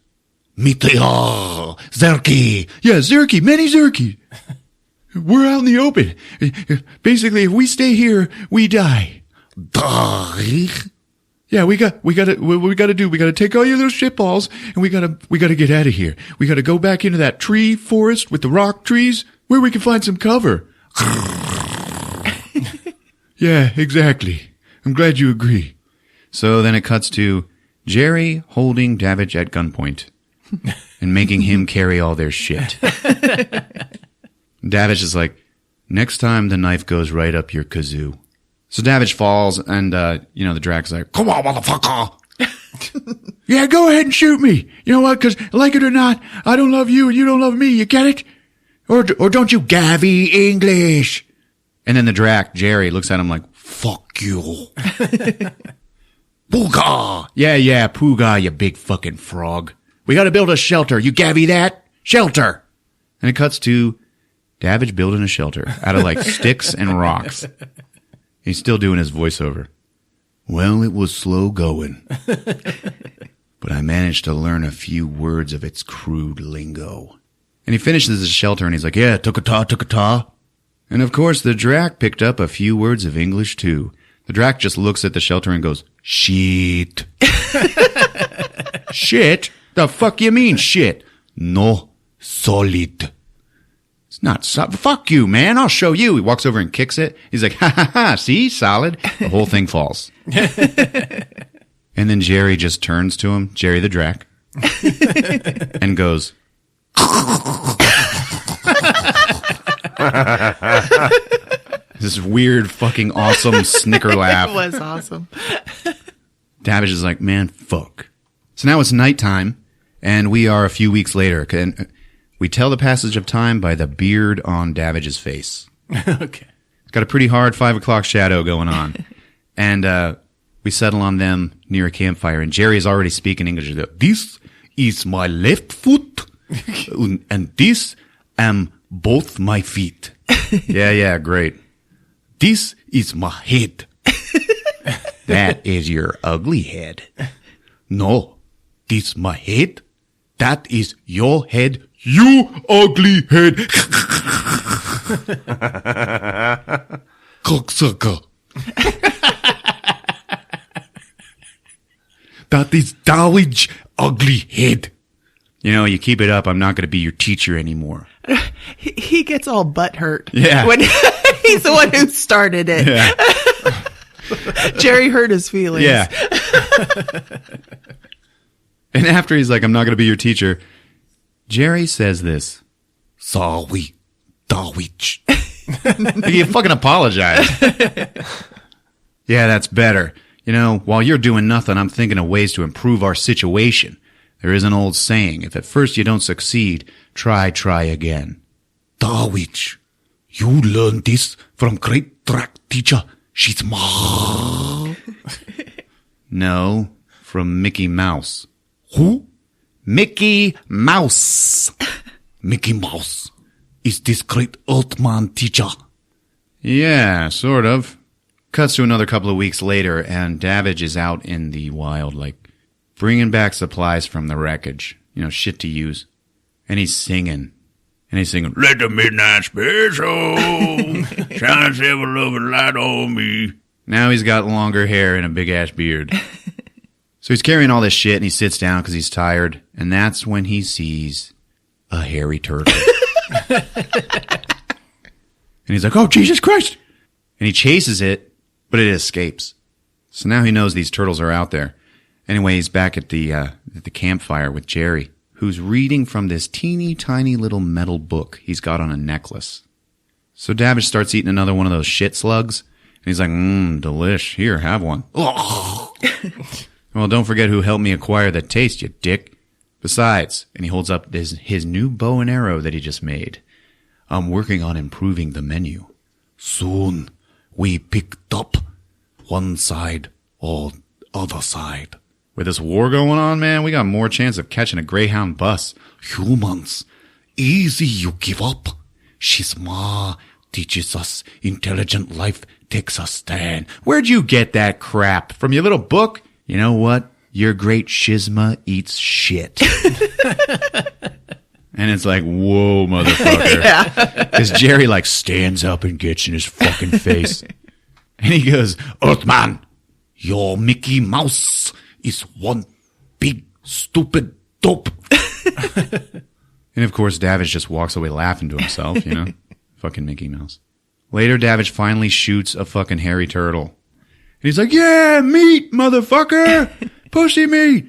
Meteor, Zerky. Yeah, Zerky, many Zerky. We're out in the open. Basically, if we stay here, we die. Yeah, we gotta take all your little shitballs and we gotta get out of here. We gotta go back into that tree forest with the rock trees where we can find some cover. Yeah, exactly. I'm glad you agree. So then it cuts to Jerry holding Davidge at gunpoint and making him carry all their shit. Davidge is like, next time the knife goes right up your kazoo. So Davidge falls and, the Drac's like, come on, motherfucker. Yeah, go ahead and shoot me. You know what? Cause like it or not, I don't love you and you don't love me. You get it? Or don't you gavy English? And then the Drac, Jerry, looks at him like, fuck you. Pooga. Yeah, Pooga, you big fucking frog. We gotta build a shelter. You gavy that? Shelter. And it cuts to Davidge building a shelter out of like sticks and rocks. He's still doing his voiceover. Well, it was slow going. But I managed to learn a few words of its crude lingo. And he finishes his shelter and he's like, yeah, took-a-ta. And of course, the Drac picked up a few words of English too. The Drac just looks at the shelter and goes, shit. Shit? The fuck you mean shit? No, solid. It's not solid. Fuck you, man. I'll show you. He walks over and kicks it. He's like, ha, see? Solid. The whole thing falls. And then Jerry just turns to him, Jerry the Drac, and goes, this weird fucking awesome snicker laugh. It was awesome. Davidge is like, man, fuck. So now it's nighttime, and we are a few weeks later. And we tell the passage of time by the beard on Davidge's face. Okay. It's got a pretty hard 5 o'clock shadow going on. And we settle on them near a campfire, and Jerry is already speaking English. This is my left foot, and this am both my feet. Yeah, great. This is my head. That is your ugly head. No, this my head. That is your head, you ugly head. Cocksucker. That is Davidge ugly head. You keep it up, I'm not going to be your teacher anymore. He gets all butthurt. Yeah. When he's the one who started it. Yeah. Jerry hurt his feelings. Yeah. And after he's like, I'm not going to be your teacher, Jerry says this. Sorry, Davidge. You fucking apologize. Yeah, that's better. While you're doing nothing, I'm thinking of ways to improve our situation. There is an old saying, if at first you don't succeed, try again. Davidge, you learned this from great Drac teacher, Shitma. No, from Mickey Mouse. Who? Mickey Mouse. Mickey Mouse is this great old man teacher. Yeah, sort of. Cuts to another couple of weeks later, and Davidge is out in the wild, bringing back supplies from the wreckage. Shit to use. And he's singing. Let the midnight special shine silver loving light on me. Now he's got longer hair and a big-ass beard. So he's carrying all this shit, and he sits down because he's tired. And that's when he sees a hairy turtle. And he's like, oh, Jesus Christ! And he chases it, but it escapes. So now he knows these turtles are out there. Anyway, he's back at the campfire with Jerry, who's reading from this teeny tiny little metal book he's got on a necklace. So Davidge starts eating another one of those shit slugs, and he's like, delish. Here, have one. Well, don't forget who helped me acquire the taste, you dick. Besides, and he holds up his new bow and arrow that he just made. I'm working on improving the menu. Soon, we picked up one side or other side. With this war going on, man, we got more chance of catching a Greyhound bus. Humans, easy you give up. Shisma teaches us intelligent life takes a stand. Where'd you get that crap? From your little book? You know what? Your great Shizma eats shit. And it's like, whoa, motherfucker. Yeah. Because Jerry like stands up and gets in his fucking face. And he goes, Earthman, your Mickey Mouse is one big stupid dope. And of course, Davidge just walks away laughing to himself, you know? Fucking Mickey Mouse. Later, Davidge finally shoots a fucking hairy turtle. And he's like, yeah, meat, motherfucker! Pussy meat!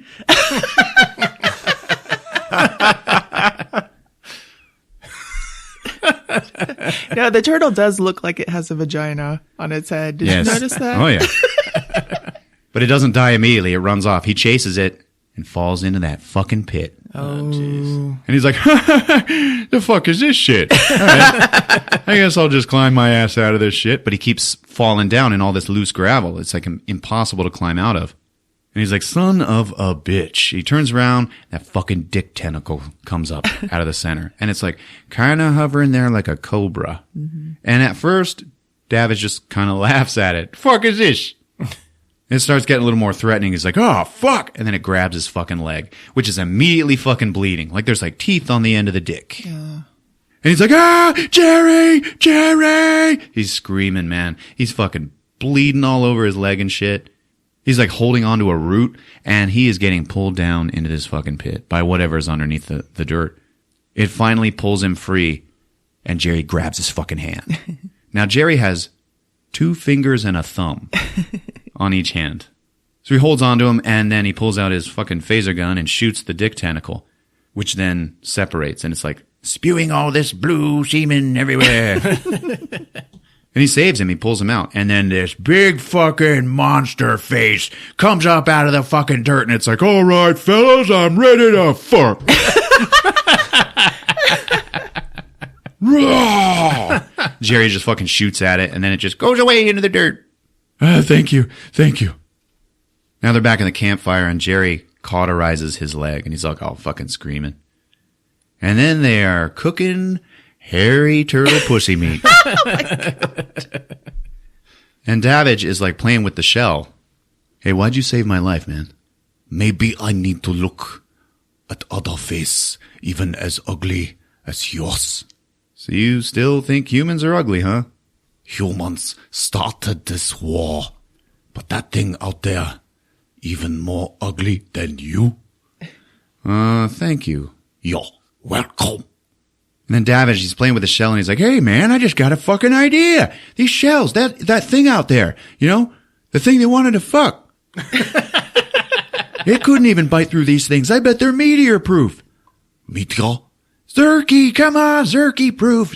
No, the turtle does look like it has a vagina on its head. Did you notice that? Oh, yeah. But it doesn't die immediately. It runs off. He chases it and falls into that fucking pit. Oh, jeez. And he's like, the fuck is this shit? All right. I guess I'll just climb my ass out of this shit. But he keeps falling down in all this loose gravel. It's like impossible to climb out of. And he's like, son of a bitch. He turns around, that fucking dick tentacle comes up out of the center. And it's like kind of hovering there like a cobra. Mm-hmm. And at first, David just kind of laughs at it. Fuck is this? It starts getting a little more threatening. He's like, oh, fuck. And then it grabs his fucking leg, which is immediately fucking bleeding. Like there's like teeth on the end of the dick. Yeah. And he's like, ah, Jerry, Jerry. He's screaming, man. He's fucking bleeding all over his leg and shit. He's like holding onto a root and he is getting pulled down into this fucking pit by whatever's underneath the dirt. It finally pulls him free and Jerry grabs his fucking hand. Now Jerry has 2 fingers and a thumb on each hand. So he holds onto him and then he pulls out his fucking phaser gun and shoots the dick tentacle, which then separates and it's like spewing all this blue semen everywhere. And he saves him. He pulls him out. And then this big fucking monster face comes up out of the fucking dirt. And it's like, all right, fellas, I'm ready to fuck. Jerry just fucking shoots at it. And then it just goes away into the dirt. Thank you. Thank you. Now they're back in the campfire. And Jerry cauterizes his leg. And he's like all fucking screaming. And then they are cooking hairy turtle pussy meat. Oh my God. And Davidge is like playing with the shell. Hey, why'd you save my life, man? Maybe I need to look at other face, even as ugly as yours. So you still think humans are ugly, huh? Humans started this war, but that thing out there, even more ugly than you. Thank you. You're welcome. And then Davidge, he's playing with the shell and he's like, hey man, I just got a fucking idea. These shells, that thing out there, you know, the thing they wanted to fuck. It couldn't even bite through these things. I bet they're meteor proof. Meteor? Zerky, come on, Zerky proof.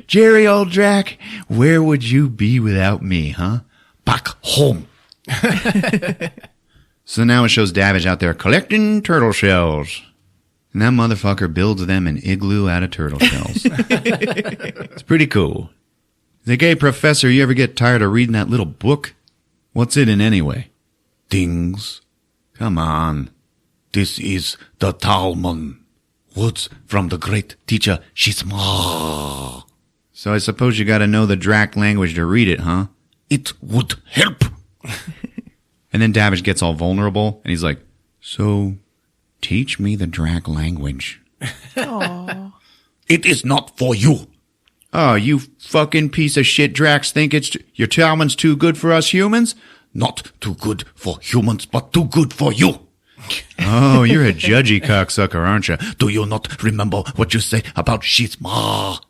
Jerry old Drac, where would you be without me, huh? Back home. So now it shows Davidge out there collecting turtle shells. And that motherfucker builds them an igloo out of turtle shells. It's pretty cool. He's like, hey, professor, you ever get tired of reading that little book? What's it in anyway? Things. Come on. This is the Talmud. Words from the great teacher Shisma. So I suppose you gotta know the Drac language to read it, huh? It would help. And then Davidge gets all vulnerable, and he's like, so teach me the Drac language. Aww. It is not for you. Oh, you fucking piece of shit Dracs think your Talmud's too good for us humans? Not too good for humans, but too good for you. Oh, you're a judgy cocksucker, aren't you? Do you not remember what you say about Shisma?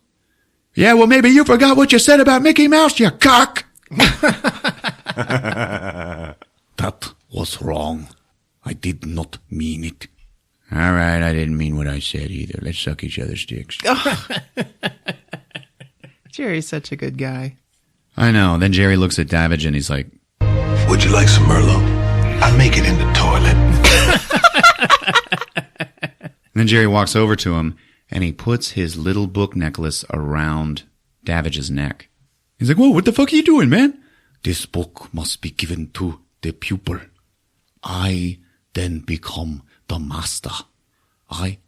Yeah, well, maybe you forgot what you said about Mickey Mouse, you cock. That was wrong. I did not mean it. All right, I didn't mean what I said either. Let's suck each other's dicks. Jerry's such a good guy. I know. Then Jerry looks at Davidge and he's like, would you like some Merlot? I'll make it in the toilet. And then Jerry walks over to him, and he puts his little book necklace around Davidge's neck. He's like, whoa, what the fuck are you doing, man? This book must be given to the pupil. I then become the master. I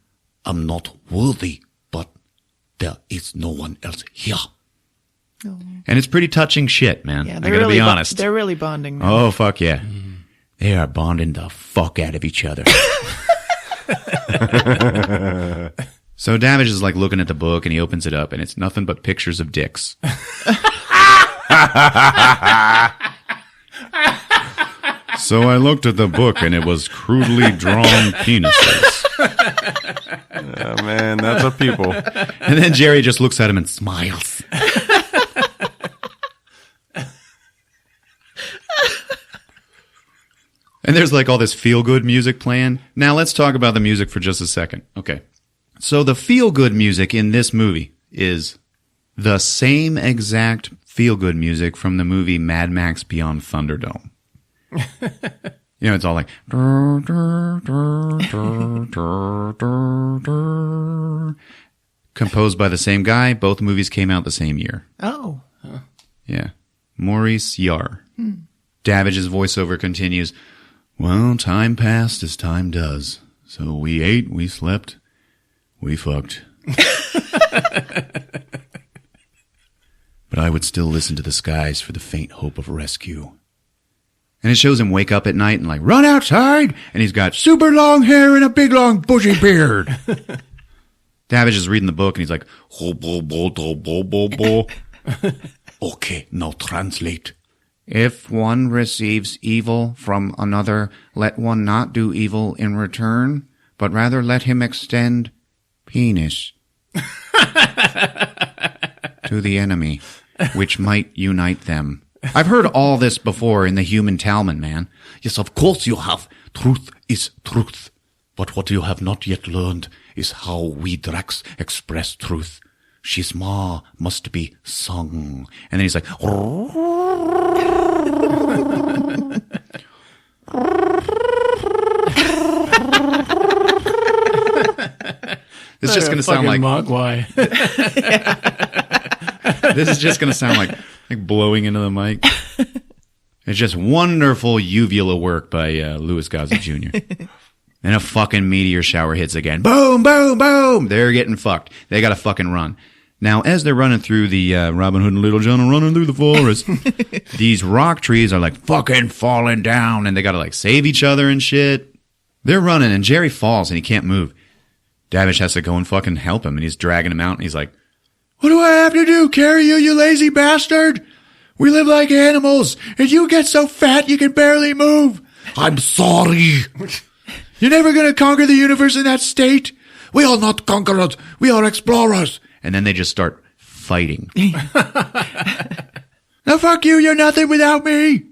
am not worthy, but there is no one else here. Oh. And it's pretty touching shit, man. Yeah, I gotta be honest. They're really bonding now. Oh, fuck yeah. They are bonding the fuck out of each other. So Davidge is like looking at the book and he opens it up and it's nothing but pictures of dicks. So I looked at the book and it was crudely drawn penises. Oh, man, that's a people. And then Jerry just looks at him and smiles. And there's like all this feel-good music playing. Now let's talk about the music for just a second. Okay. So the feel-good music in this movie is the same exact feel-good music from the movie Mad Max Beyond Thunderdome. You know, it's all like... Composed by the same guy. Both movies came out the same year. Oh. Yeah. Maurice Jarre. Davidge's voiceover continues... Well, time passed as time does. So we ate, we slept, we fucked. But I would still listen to the skies for the faint hope of rescue. And it shows him wake up at night and like, run outside! And he's got super long hair and a big long bushy beard. Davidge is reading the book and he's like, ho bo bo do bo bo bo. Okay, now translate. If one receives evil from another, let one not do evil in return, but rather let him extend penis to the enemy, which might unite them. I've heard all this before in the Human Talmud, man. Yes, of course you have. Truth is truth. But what you have not yet learned is how we Dracs express truth. Shisma must be sung. And then he's like, This is just going to sound like Mogwai. This is just going to sound like blowing into the mic. It's just wonderful uvula work by Louis Gossett Jr. And a fucking meteor shower hits again. Boom, boom, boom. They're getting fucked. They got to fucking run. Now, as they're running through the Robin Hood and Little John are running through the forest, these rock trees are like fucking falling down, and they got to like save each other and shit. They're running, and Jerry falls, and he can't move. Davidge has to go and fucking help him, and he's dragging him out, and he's like, what do I have to do? Carry you, you lazy bastard? We live like animals, and you get so fat you can barely move. I'm sorry. You're never going to conquer the universe in that state. We are not conquerors. We are explorers. And then they just start fighting. Now fuck you, you're nothing without me.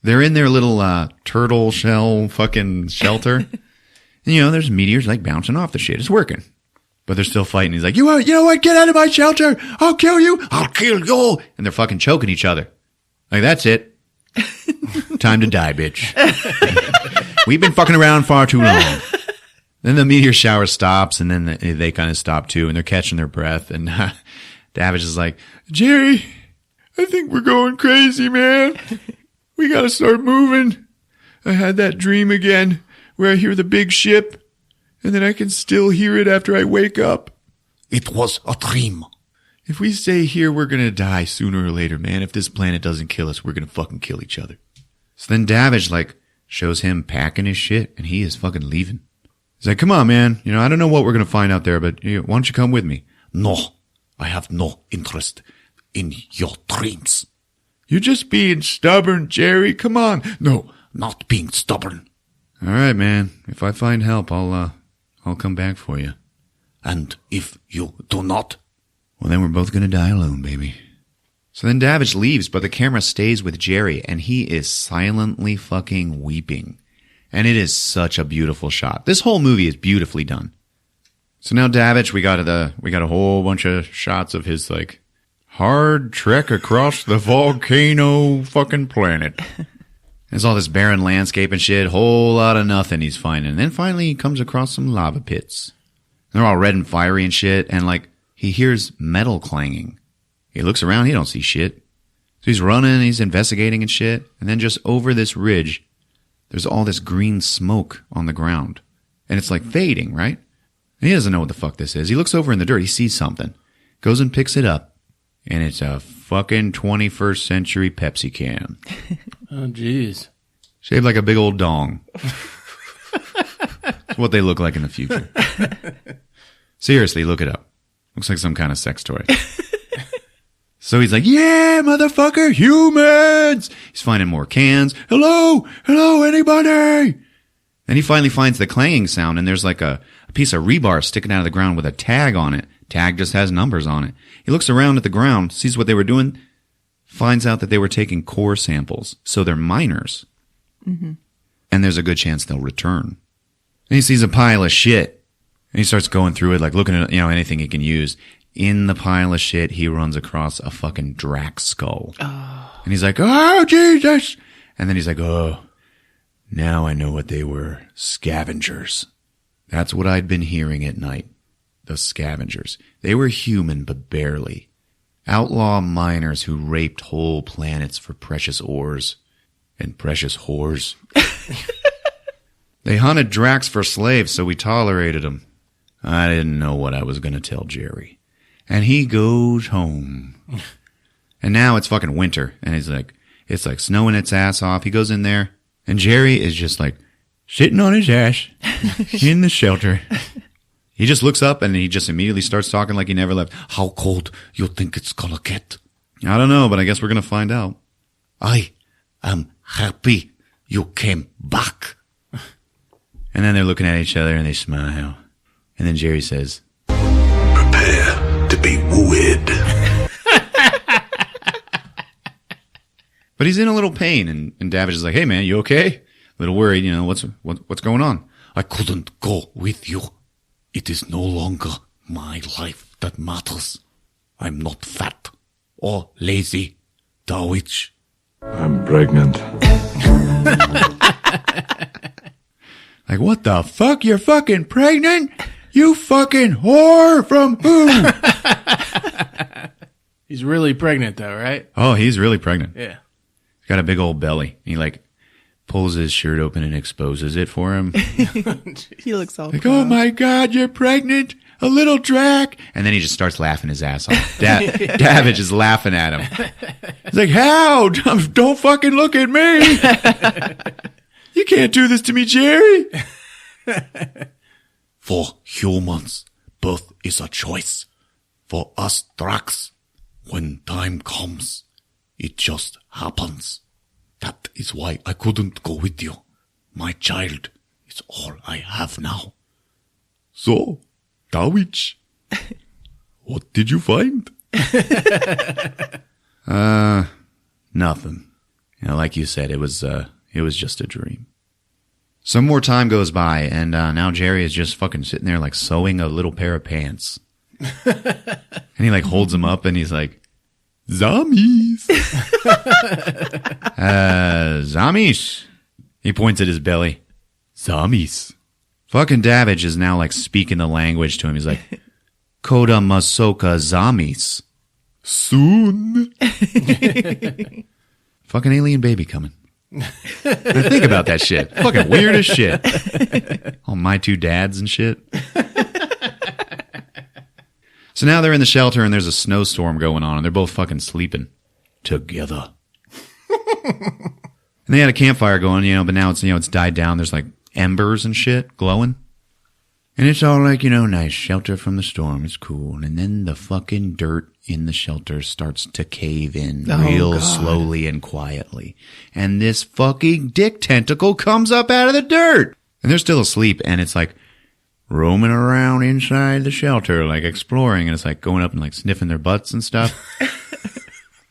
They're in their little turtle shell fucking shelter. And, you know, there's meteors like bouncing off the shit. It's working. But they're still fighting. He's like, you know what? Get out of my shelter. I'll kill you. I'll kill you. And they're fucking choking each other. Like, that's it. Time to die, bitch. We've been fucking around far too long. Then the meteor shower stops, and then they kind of stop too, and they're catching their breath. And Davidge is like, Jerry, I think we're going crazy, man. We got to start moving. I had that dream again where I hear the big ship, and then I can still hear it after I wake up. It was a dream. If we stay here, we're going to die sooner or later, man. If this planet doesn't kill us, we're going to fucking kill each other. So then Davidge, like, shows him packing his shit, and he is fucking leaving. He's like, come on, man. You know, I don't know what we're going to find out there, but why don't you come with me? No, I have no interest in your dreams. You're just being stubborn, Jerry. Come on. No, not being stubborn. All right, man. If I find help, I'll come back for you. And if you do not? Well, then we're both going to die alone, baby. So then Davidge leaves, but the camera stays with Jerry, and he is silently fucking weeping. And it is such a beautiful shot. This whole movie is beautifully done. So now Davidge, we got a whole bunch of shots of his like hard trek across the volcano fucking planet. There's all this barren landscape and shit, whole lot of nothing he's finding. And then finally he comes across some lava pits. They're all red and fiery and shit. And like, he hears metal clanging. He looks around. He don't see shit. So he's running. He's investigating and shit. And then just over this ridge, there's all this green smoke on the ground. And it's like fading, right? And he doesn't know what the fuck this is. He looks over in the dirt. He sees something. Goes and picks it up. And it's a fucking 21st century Pepsi can. Oh, jeez. Shaped like a big old dong. It's what they look like in the future. Seriously, look it up. Looks like some kind of sex toy. So he's like, yeah, motherfucker, humans. He's finding more cans. Hello, anybody? Then he finally finds the clanging sound, and there's like a piece of rebar sticking out of the ground with a tag on it. Tag just has numbers on it. He looks around at the ground, sees what they were doing, finds out that they were taking core samples. So they're miners. Mm-hmm. And there's a good chance they'll return. And he sees a pile of shit. And he starts going through it, like looking at, anything he can use. In the pile of shit, he runs across a fucking Drax skull. Oh. And he's like, oh, Jesus. And then he's like, oh, now I know what they were. Scavengers. That's what I'd been hearing at night. The scavengers. They were human, but barely. Outlaw miners who raped whole planets for precious ores. And precious whores. They hunted Drax for slaves, so we tolerated them. I didn't know what I was going to tell Jerry. And he goes home. And now it's fucking winter. And it's like snowing its ass off. He goes in there. And Jerry is just like sitting on his ass in the shelter. He just looks up and he just immediately starts talking like he never left. How cold you think it's gonna get? I don't know, but I guess we're going to find out. I am happy you came back. And then they're looking at each other and they smile. And then Jerry says, prepare to be wooed. But he's in a little pain, and Davidge is like, hey man, you okay? A little worried, what's going on? I couldn't go with you. It is no longer my life that matters. I'm not fat or lazy. Dawich. I'm pregnant. Like, what the fuck? You're fucking pregnant? You fucking whore from who? He's really pregnant, though, right? Oh, he's really pregnant. Yeah. He's got a big old belly. He, pulls his shirt open and exposes it for him. He looks all like, proud. oh my God, you're pregnant? A little Drac? And then he just starts laughing his ass off. Davidge is laughing at him. He's like, how? Don't fucking look at me. You can't do this to me, Jerry. For humans, birth is a choice. For us Dracs, when time comes, it just happens. That is why I couldn't go with you. My child is all I have now. So, Dawich, what did you find? Nothing. Like you said, it was just a dream. Some more time goes by, and now Jerry is just fucking sitting there sewing a little pair of pants. And he holds them up, and he's like, Zombies. Zombies. He points at his belly. Zombies. Fucking Davidge is now speaking the language to him. He's like, Koda Masoka Zombies. Soon. Fucking alien baby coming. Now think about that shit. Fucking weird as shit. All my two dads and shit. So now they're in the shelter and there's a snowstorm going on and they're both fucking sleeping together. And they had a campfire going, but now it's died down. There's embers and shit glowing. And it's all nice shelter from the storm. It's cool. And then the fucking dirt in the shelter starts to cave in real slowly and quietly. And this fucking dick tentacle comes up out of the dirt. And they're still asleep and it's roaming around inside the shelter, exploring, and it's going up and sniffing their butts and stuff.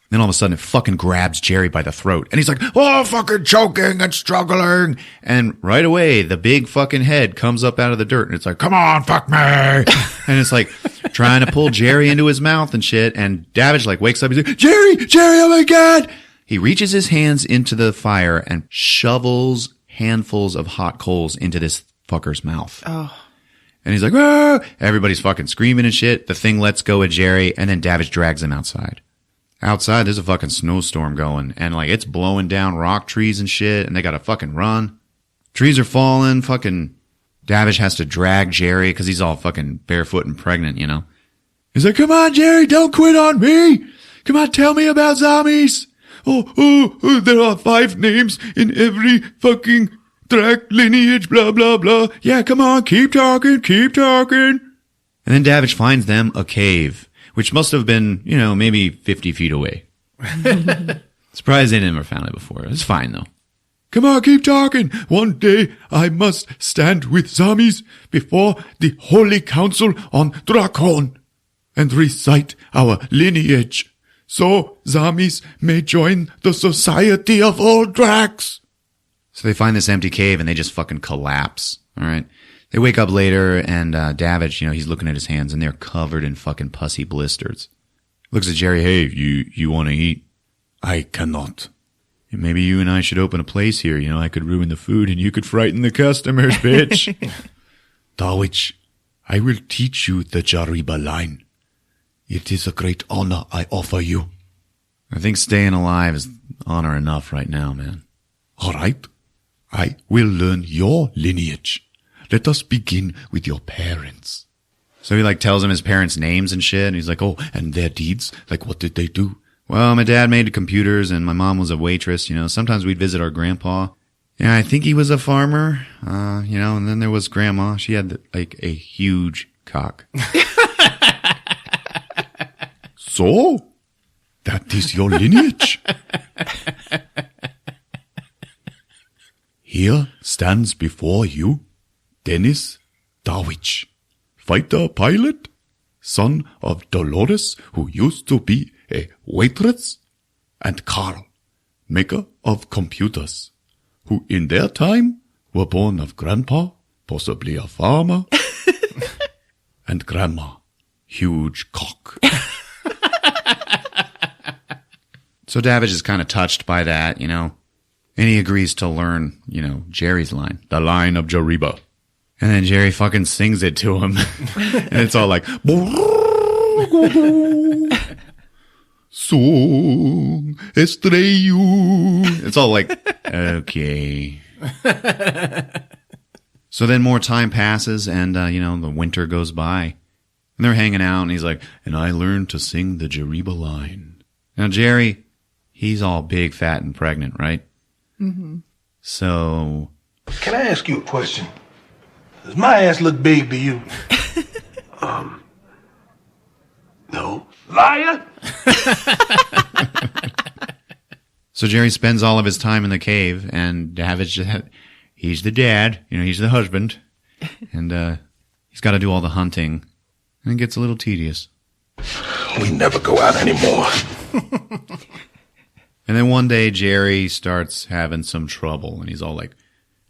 Then all of a sudden it fucking grabs Jerry by the throat. And he's like, oh, fucking choking and struggling. And right away, the big fucking head comes up out of the dirt. And it's like, come on, fuck me. And it's trying to pull Jerry into his mouth and shit. And Davidge wakes up. He's like, Jerry, oh my God. He reaches his hands into the fire and shovels handfuls of hot coals into this fucker's mouth. Oh. And he's like, ah! Everybody's fucking screaming and shit. The thing lets go of Jerry, and then Davidge drags him outside. Outside, there's a fucking snowstorm going, and like it's blowing down rock trees and shit, and they gotta fucking run. Trees are falling, fucking Davidge has to drag Jerry because he's all fucking barefoot and pregnant, you know. He's like, come on, Jerry, don't quit on me. Come on, tell me about zombies. Oh, there are 5 names in every fucking track lineage, blah, blah, blah. Yeah, come on, keep talking. And then Davidge finds them a cave, which must have been, you know, maybe 50 feet away. Surprised they never found it before. It's fine, though. Come on, keep talking. One day I must stand with zombies before the Holy Council on Drakon and recite our lineage, so zombies may join the Society of All Dracs. So they find this empty cave and they just fucking collapse. All right. They wake up later and Davidge, you know, he's looking at his hands and they're covered in fucking pussy blisters. Looks at Jerry, hey, you want to eat? I cannot. Maybe you and I should open a place here. You know, I could ruin the food and you could frighten the customers, bitch. Davidge, I will teach you the Jariba line. It is a great honor I offer you. I think staying alive is honor enough right now, man. All right. I will learn your lineage. Let us begin with your parents. So he like tells him his parents' names and shit. And he's like, Oh, and their deeds? Like, what did they do? well, my dad made computers and my mom was a waitress. You know, sometimes we'd visit our grandpa. Yeah, I think he was a farmer. You know, and then there was grandma. She had like a huge cock. So, that is your lineage. Here stands before you Dennis Davidge, fighter pilot, son of Dolores, who used to be a waitress, and Carl, maker of computers, who in their time were born of grandpa, possibly a farmer, and grandma, huge cock. So Davidge is kind of touched by that, you know, and he agrees to learn, you know, Jerry's line, the line of Jariba. And then Jerry fucking sings it to him. And it's all like, Song Estreyu. It's all like, okay. So then more time passes and, you know, the winter goes by. And they're hanging out and he's like, and I learned to sing the Jariba line. Now, Jerry, he's all big, fat, and pregnant, right? Mm-hmm. So. Can I ask you a question? Does my ass look big to you? No. Liar! So Jerry spends all of his time in the cave, and Davidge, he's the dad, you know, he's the husband, and he's got to do all the hunting, and it gets a little tedious. We never go out anymore. And then one day Jerry starts having some trouble, and he's all like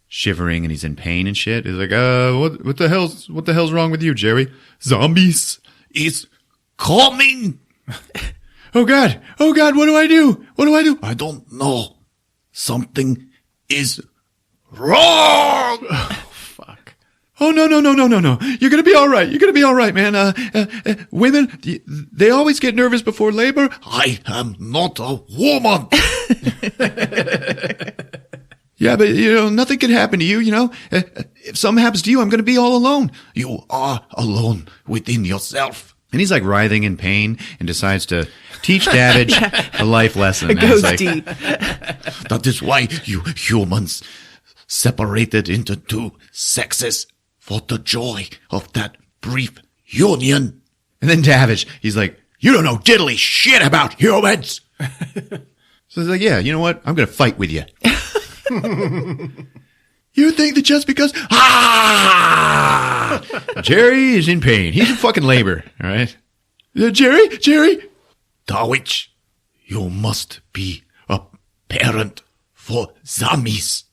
shivering, and he's in pain and shit. He's like, what the hell's wrong with you, Jerry? Zombies is coming. Oh God, what do I do? I don't know. Something is wrong. Oh, fuck. Oh, no. You're going to be all right, man. Women, they always get nervous before labor. I am not a woman. Yeah, but, you know, nothing can happen to you, you know. If something happens to you, I'm going to be all alone. You are alone within yourself. And he's like writhing in pain and decides to teach Davidge a life lesson. It goes like, deep. That is why you humans separated into two sexes for the joy of that brief union. And then Davidge, he's like, you don't know diddly shit about humans. So he's like, yeah, you know what? I'm going to fight with you. You think that just because Jerry is in pain. He's in fucking labor. All right. Jerry, Davidge, you must be a parent for zombies.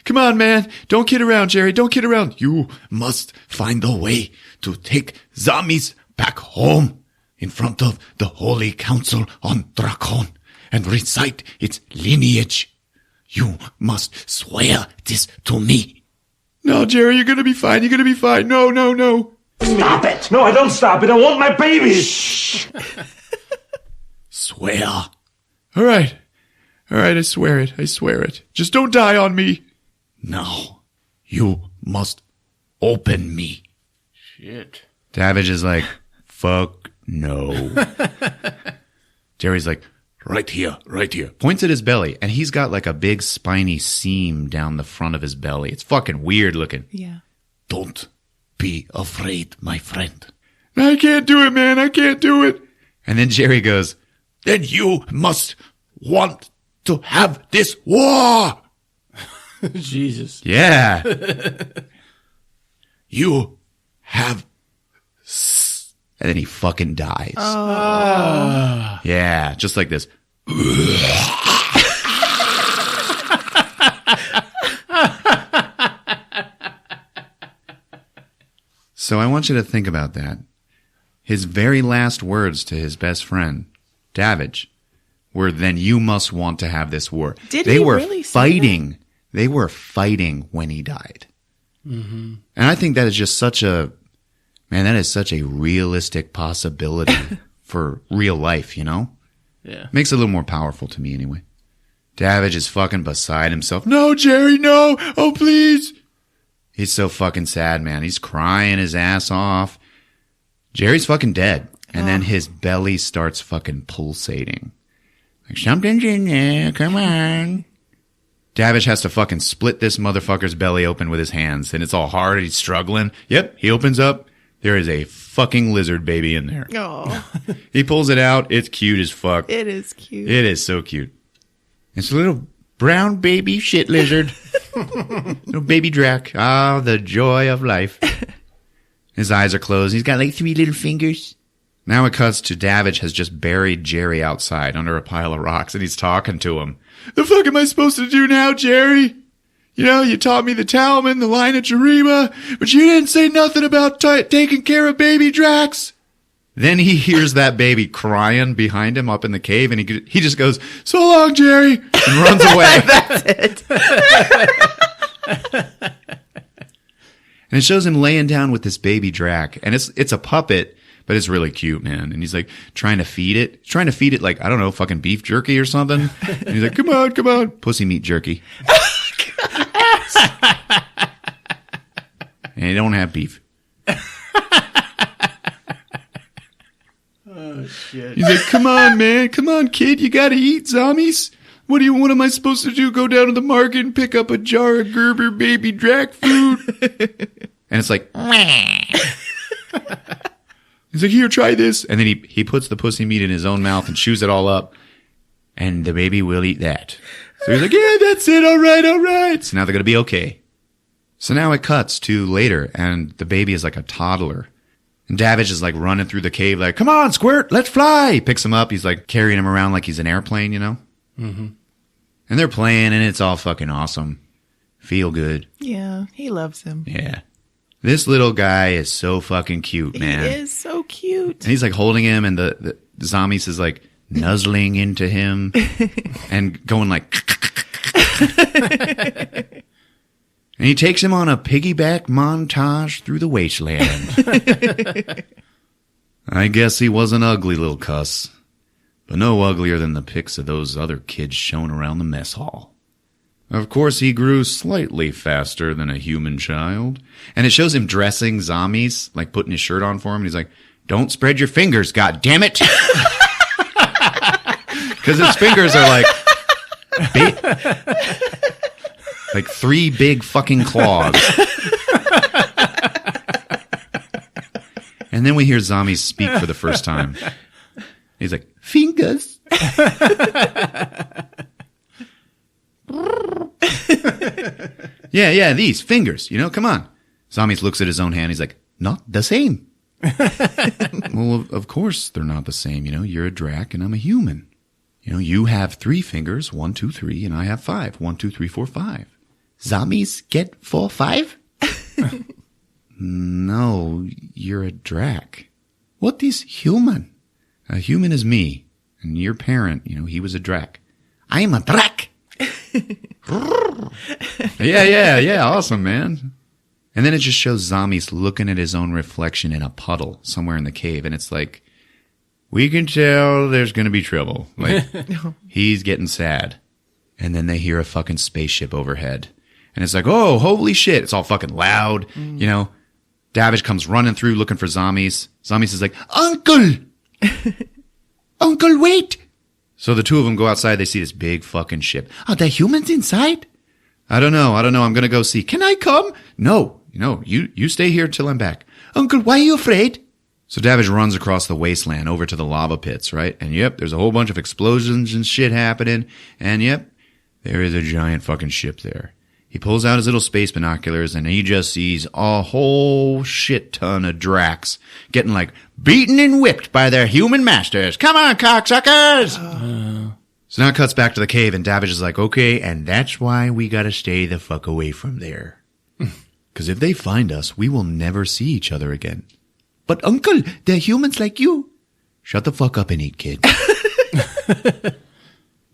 Come on, man. Don't kid around, Jerry. Don't kid around. You must find a way to take zombies back home in front of the Holy Council on Drakon and recite its lineage. You must swear this to me. No, Jerry, you're going to be fine. You're going to be fine. No, no, no. Stop it! No, I don't stop it. I want my baby. Swear. All right. All right, I swear it. I swear it. Just don't die on me. Now, you must open me. Shit. Davidge is like, fuck no. Jerry's like, right here, right here. Points at his belly, and he's got like a big spiny seam down the front of his belly. It's fucking weird looking. Yeah. Don't be afraid, my friend. I can't do it, man. I can't do it. And then Jerry goes, Then you must want to have this war. Jesus. yeah. You have And then he fucking dies. Oh. Yeah, just like this. So I want you to think about that. His very last words to his best friend, Davidge, were, then you must want to have this war. Did they he were really say fighting. They were fighting when he died. Mm-hmm. And I think that is just such a, man, that is such a realistic possibility for real life, you know? Yeah. Makes it a little more powerful to me anyway. Davidge is fucking beside himself. No, Jerry, no. Oh, please. He's so fucking sad, man. He's crying his ass off. Jerry's fucking dead. And then his belly starts fucking pulsating. Like, something's in there. Come on. Davidge has to fucking split this motherfucker's belly open with his hands. And it's all hard. He's struggling. Yep. He opens up. There is a fucking lizard baby in there. Oh, He pulls it out. It's cute as fuck. it is cute. It is so cute. It's a little brown baby shit lizard. Little baby Drac. Ah, the joy of life. His eyes are closed. He's got like 3 little fingers. Now it cuts to Davidge has just buried Jerry outside under a pile of rocks, and he's talking to him. The fuck am I supposed to do now, Jerry? You know, you taught me the Talmud, the line of Jerima, but you didn't say nothing about taking care of baby Drax. Then he hears that baby crying behind him up in the cave, and he just goes, so long, Jerry, and runs away. That's it. And it shows him laying down with this baby Drac, and it's a puppet, but it's really cute, man. And he's like trying to feed it like, I don't know, fucking beef jerky or something. And he's like, come on, pussy meat jerky. And they don't have beef. Oh, shit. He's like, come on, man. Come on, kid. You gotta eat, zombies. What am I supposed to do? Go down to the market and pick up a jar of Gerber baby Drac food? And it's like, he's like, here, try this. And then he puts the pussy meat in his own mouth and chews it all up. And the baby will eat that. So he's like, yeah, that's it. All right. So now they're going to be okay. So now it cuts to later, and the baby is like a toddler. And Davidge is like running through the cave like, come on, Squirt, let's fly. He picks him up. He's like carrying him around like he's an airplane, you know? Mm-hmm. And they're playing, and it's all fucking awesome. Feel good. Yeah, he loves him. Yeah. This little guy is so fucking cute, man. He is so cute. And he's like holding him, and the zombies is like nuzzling into him and going like. And he takes him on a piggyback montage through the wasteland. I guess he was an ugly little cuss, but no uglier than the pics of those other kids shown around the mess hall. Of course, he grew slightly faster than a human child. And it shows him dressing zombies, like putting his shirt on for him. And he's like, don't spread your fingers, God damn it. Because his fingers are like, like 3 big fucking claws. And then we hear zombies speak for the first time. He's like, fingers. Yeah, these fingers, you know, come on. Zombies looks at his own hand. He's like, not the same. Well, of course they're not the same. You know, you're a Drac and I'm a human. You know, you have 3 fingers, 1, 2, 3, and I have 5. 1, 2, 3, 4, 5. Zombies get 4, 5? No, you're a Drac. What is human? A human is me. And your parent, you know, he was a Drac. I am a Drac. Yeah, awesome, man. And then it just shows Zombies looking at his own reflection in a puddle somewhere in the cave. And it's like, we can tell there's going to be trouble. Like, he's getting sad. And then they hear a fucking spaceship overhead. And it's like, oh, holy shit. It's all fucking loud. You know, Davidge comes running through looking for Zombies. Zombies is like, Uncle! Uncle, wait! So the two of them go outside. They see this big fucking ship. Are there humans inside? I don't know. I'm going to go see. Can I come? No, you stay here till I'm back. Uncle, why are you afraid? So Davidge runs across the wasteland over to the lava pits, right? And yep, there's a whole bunch of explosions and shit happening. And yep, there is a giant fucking ship there. He pulls out his little space binoculars and he just sees a whole shit ton of Dracs getting like beaten and whipped by their human masters. Come on, cocksuckers! So now it cuts back to the cave and Davidge is like, okay, and that's why we gotta stay the fuck away from there. Because if they find us, we will never see each other again. But Uncle, they're humans like you. Shut the fuck up and eat, kid.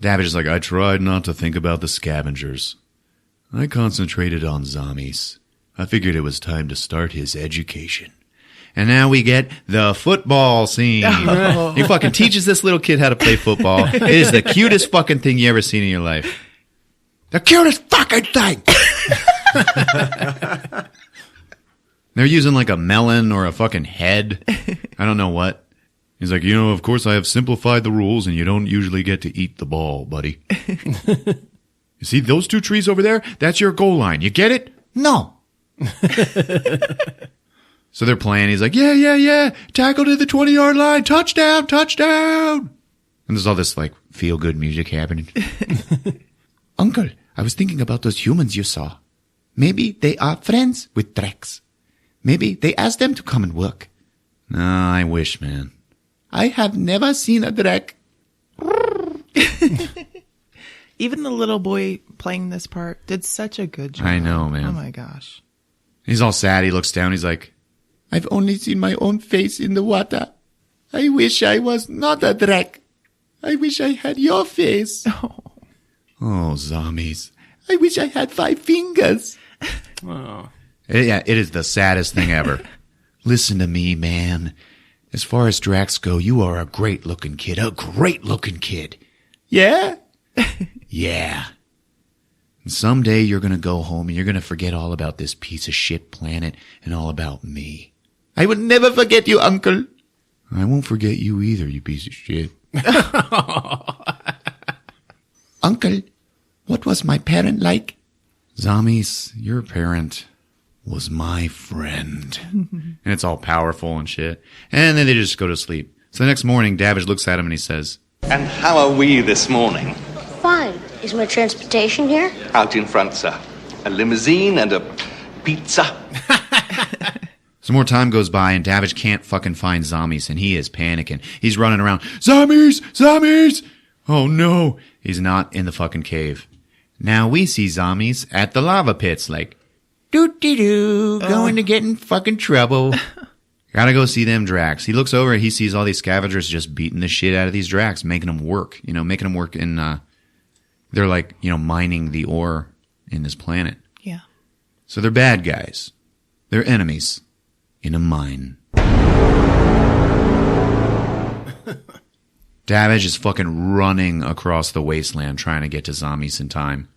Davidge is like, I tried not to think about the scavengers. I concentrated on Zombies. I figured it was time to start his education. And now we get the football scene. Oh. He fucking teaches this little kid how to play football. It is the cutest fucking thing you ever seen in your life. The cutest fucking thing! They're using like a melon or a fucking head. I don't know what. He's like, of course I have simplified the rules and you don't usually get to eat the ball, buddy. You see those two trees over there? That's your goal line. You get it? No. So they're playing. He's like, yeah. Tackle to the 20-yard line. Touchdown. And there's all this like feel-good music happening. Uncle, I was thinking about those humans you saw. Maybe they are friends with Dracs. Maybe they asked them to come and work. No, I wish, man. I have never seen a Drac. Even the little boy playing this part did such a good job. I know, man. Oh my gosh. He's all sad. He looks down. He's like, I've only seen my own face in the water. I wish I was not a Drac. I wish I had your face. Oh, Zombies. I wish I had 5 fingers. Oh. Yeah, it is the saddest thing ever. Listen to me, man. As far as Dracs go, you are a great-looking kid. A great-looking kid. Yeah? Yeah. And someday you're going to go home and you're going to forget all about this piece of shit planet and all about me. I will never forget you, Uncle. I won't forget you either, you piece of shit. Uncle, what was my parent like? Zombies, your parent was my friend. And it's all powerful and shit. And then they just go to sleep. So the next morning, Davidge looks at him and he says, And how are we this morning? Fine. Is my transportation here? Out in front, sir. A limousine and a pizza. Some more time goes by and Davidge can't fucking find Zombies and he is panicking. He's running around. Zombies! Zombies! Oh no. He's not in the fucking cave. Now we see Zombies at the lava pits like, doo-dee-doo, going to get in fucking trouble. Gotta go see them Dracs. He looks over and he sees all these scavengers just beating the shit out of these Dracs, making them work. Making them work in, they're like, mining the ore in this planet. Yeah. So they're bad guys. They're enemies in a mine. Davidge is fucking running across the wasteland trying to get to Zombies in time.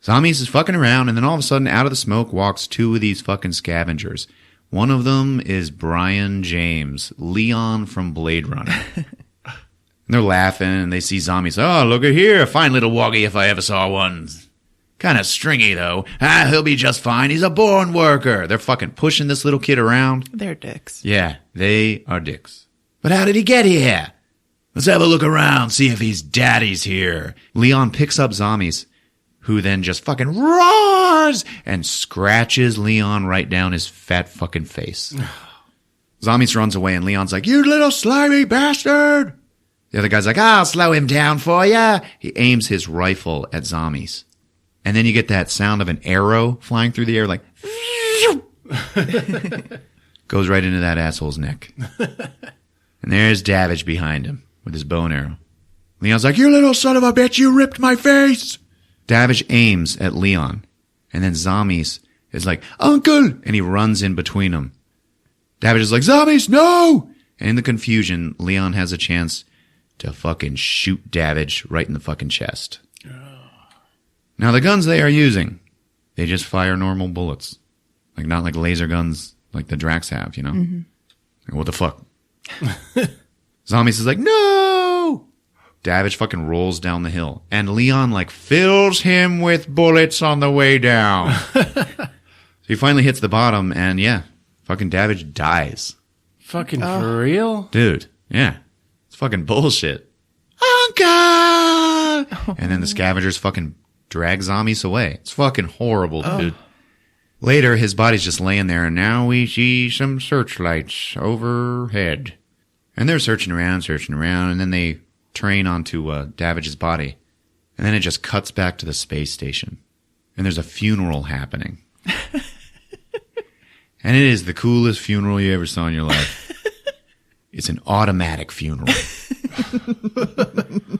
Zombies is fucking around and then all of a sudden out of the smoke walks 2 of these fucking scavengers. One of them is Brian James, Leon from Blade Runner. And they're laughing and they see Zombies. Oh, look at here. A fine little woggy if I ever saw one. Kind of stringy, though. He'll be just fine. He's a born worker. They're fucking pushing this little kid around. They're dicks. Yeah, they are dicks. But how did he get here? Let's have a look around, see if his daddy's here. Leon picks up Zombies, who then just fucking roars and scratches Leon right down his fat fucking face. Zombies runs away and Leon's like, you little slimy bastard. The other guy's like, I'll slow him down for ya. He aims his rifle at Zombies. And then you get that sound of an arrow flying through the air like, goes right into that asshole's neck. And there's Davidge behind him with his bow and arrow. Leon's like, you little son of a bitch, you ripped my face. Davidge aims at Leon. And then Zombies is like, Uncle! And he runs in between them. Davidge is like, zombies, no! And in the confusion, Leon has a chance to fucking shoot Davidge right in the fucking chest. Now, the guns they are using, they just fire normal bullets. Like, not like laser guns like the Drax have, you know? Like, what the fuck? Zombies is like, no! Davidge fucking rolls down the hill. And Leon, like, fills him with bullets on the way down. So he finally hits the bottom, and yeah, fucking Davidge dies. Fucking for real? Dude, yeah. It's fucking bullshit. Uncle! And then the scavengers fucking drag zombies away. It's fucking horrible, dude. Later, his body's just laying there, and now we see some searchlights overhead. And they're searching around, and then they train onto Davidge's body. And then it just cuts back to the space station. And there's a funeral happening. And it is the coolest funeral you ever saw in your life. It's an automatic funeral.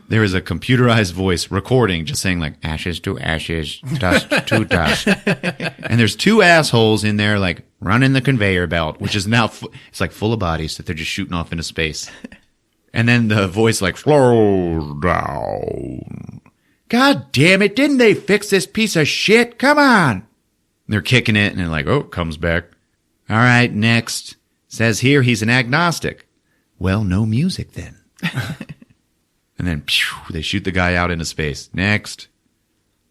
There is a computerized voice recording just saying like ashes to ashes, dust to dust. And there's two assholes in there like running the conveyor belt, which is now, it's like full of bodies that they're just shooting off into space. And then the voice like, slow down. God damn it, didn't they fix this piece of shit? Come on. And they're kicking it and they're like, oh, it comes back. All right, next. Says here he's an agnostic. Well, no music then. And then they shoot the guy out into space. Next.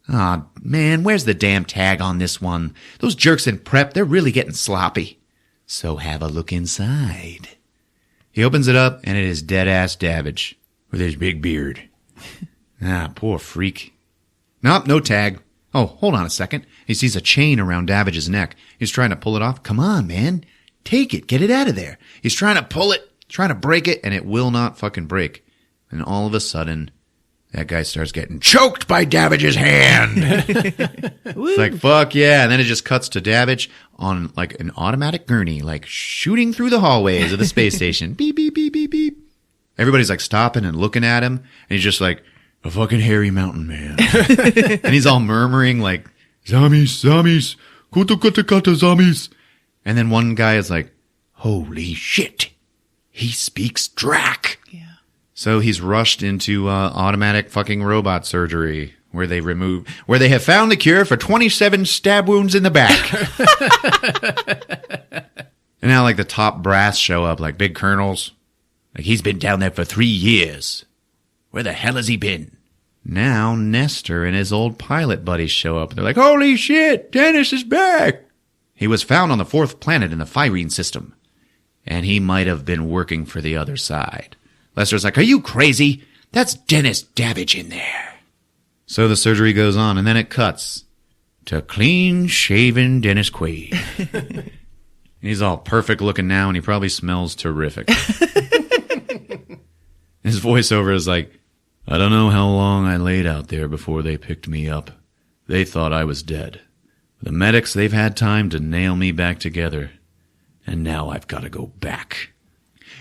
Aw, man, where's the damn tag on this one? Those jerks in prep, they're really getting sloppy. So have a look inside. He opens it up, and it is dead-ass Davidge with his big beard. Ah, poor freak. Nope, no tag. Oh, hold on a second. He sees a chain around Davidge's neck. He's trying to pull it off. Come on, man. Take it. Get it out of there. He's trying to pull it, trying to break it, and it will not fucking break. And all of a sudden, that guy starts getting choked by Davidge's hand. It's like, fuck yeah. And then it just cuts to Davidge on like an automatic gurney, like shooting through the hallways of the space station. Beep, beep, beep, beep, beep. Everybody's like stopping and looking at him. And he's just like, a fucking hairy mountain man. And he's all murmuring like, zombies, zombies, kata kata kata zombies. And then one guy is like, holy shit. He speaks Drac. Yeah. So he's rushed into automatic fucking robot surgery where they have found the cure for 27 stab wounds in the back. And now like the top brass show up, like big colonels. Like he's been down there for 3 years. Where the hell has he been? Now Nestor and his old pilot buddies show up. They're like, holy shit, Dennis is back. He was found on the 4th planet in the Phyrene system. And he might have been working for the other side. Lester's like, are you crazy? That's Dennis Davidge in there. So the surgery goes on, and then it cuts to clean-shaven Dennis Quaid. He's all perfect looking now, and he probably smells terrific. His voiceover is like, I don't know how long I laid out there before they picked me up. They thought I was dead. The medics, they've had time to nail me back together. And now I've got to go back.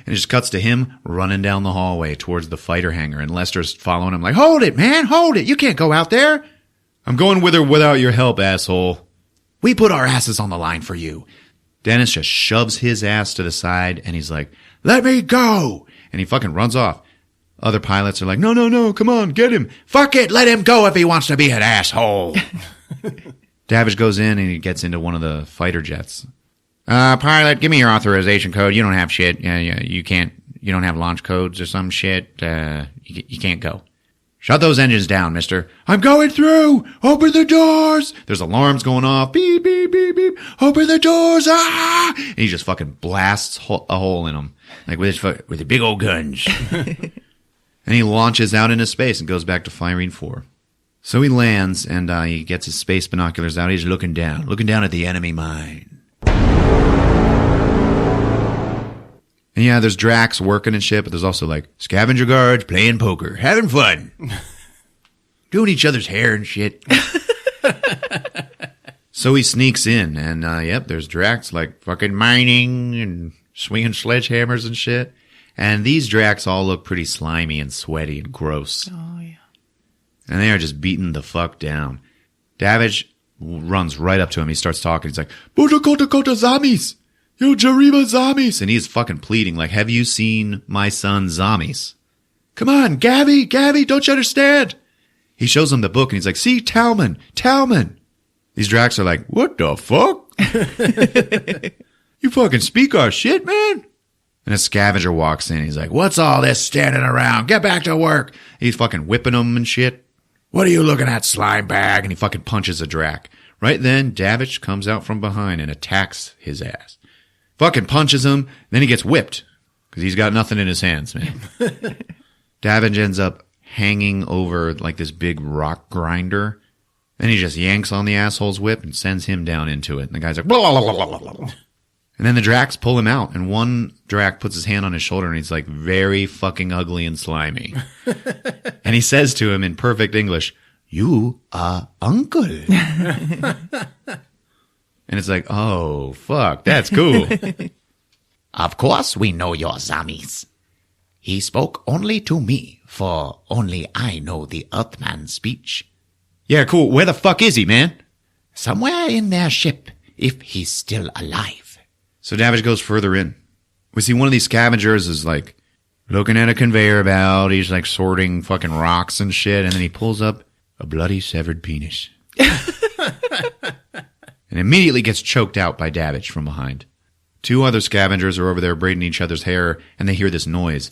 And it just cuts to him running down the hallway towards the fighter hangar. And Lester's following him like, hold it, man, hold it. You can't go out there. I'm going with her without your help, asshole. We put our asses on the line for you. Dennis just shoves his ass to the side. And he's like, let me go. And he fucking runs off. Other pilots are like, no, no, no, come on, get him. Fuck it, let him go if he wants to be an asshole. Davidge goes in and he gets into one of the fighter jets. Pilot, give me your authorization code. You don't have shit. You don't have launch codes or some shit. You can't go. Shut those engines down, mister. I'm going through. Open the doors. There's alarms going off. Beep, beep, beep, beep. Open the doors. Ah! And he just fucking blasts a hole in them. Like with the big old guns. And he launches out into space and goes back to Phyrene 4. So he lands and he gets his space binoculars out. He's looking down at the enemy mine. And yeah, there's Drax working and shit, but there's also like scavenger guards playing poker, having fun, doing each other's hair and shit. So he sneaks in and there's Drax like fucking mining and swinging sledgehammers and shit. And these Dracs all look pretty slimy and sweaty and gross. Oh, yeah. And they are just beating the fuck down. Davidge runs right up to him. He starts talking. He's like, Budakota Zamis. Yo, Jariba Zamis. And he's fucking pleading like, have you seen my son Zamis? Come on, Gabby, don't you understand? He shows him the book and he's like, see, Talman. These Dracs are like, what the fuck? You fucking speak our shit, man? And a scavenger walks in. He's like, what's all this standing around? Get back to work. He's fucking whipping them and shit. What are you looking at, slime bag? And he fucking punches a Drac. Right then, Davich comes out from behind and attacks his ass. Fucking punches him. Then he gets whipped because he's got nothing in his hands, man. Davich ends up hanging over like this big rock grinder. Then he just yanks on the asshole's whip and sends him down into it. And the guy's like, blah, blah, blah, blah, blah, blah. And then the Dracs pull him out, and one Drac puts his hand on his shoulder, and he's like, very fucking ugly and slimy. And he says to him in perfect English, you are uncle. And it's like, oh, fuck, that's cool. Of course we know your Zamis. He spoke only to me, for only I know the Earthman's speech. Yeah, cool. Where the fuck is he, man? Somewhere in their ship, if he's still alive. So Davich goes further in. We see one of these scavengers is like looking at a conveyor belt. He's like sorting fucking rocks and shit. And then he pulls up a bloody severed penis. And immediately gets choked out by Davich from behind. Two other scavengers are over there braiding each other's hair. And they hear this noise.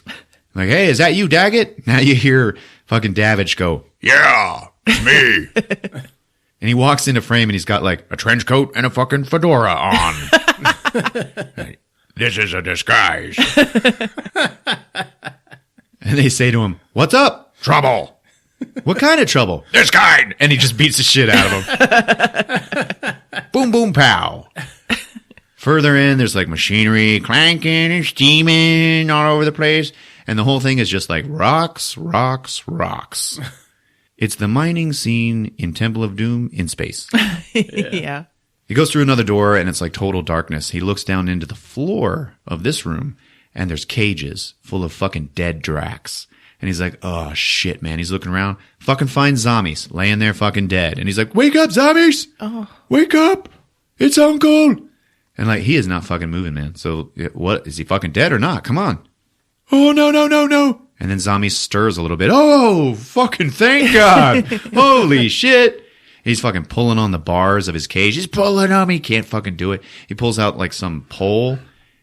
Like, hey, is that you, Daggett? Now you hear fucking Davich go, Yeah, it's me. and he walks into frame and he's got like a trench coat and a fucking fedora on. This is a disguise. And they say to him, what's up? Trouble. What kind of trouble? This kind. And he just beats the shit out of him. Boom, boom, pow. Further in, there's like machinery clanking and steaming all over the place. And the whole thing is just like rocks, rocks, rocks. It's the mining scene in Temple of Doom in space. Yeah. He goes through another door and it's like total darkness. He looks down into the floor of this room and there's cages full of fucking dead Dracs. And he's like, oh shit, man. He's looking around, fucking finds Zamis laying there fucking dead. And he's like, wake up, Zamis! Oh. Wake up! It's Uncle! And like, he is not fucking moving, man. So what, is he fucking dead or not? Come on. Oh, no. And then Zamis stirs a little bit. Oh, fucking thank God. Holy shit. He's fucking pulling on the bars of his cage. He's pulling on me. He can't fucking do it. He pulls out like some pole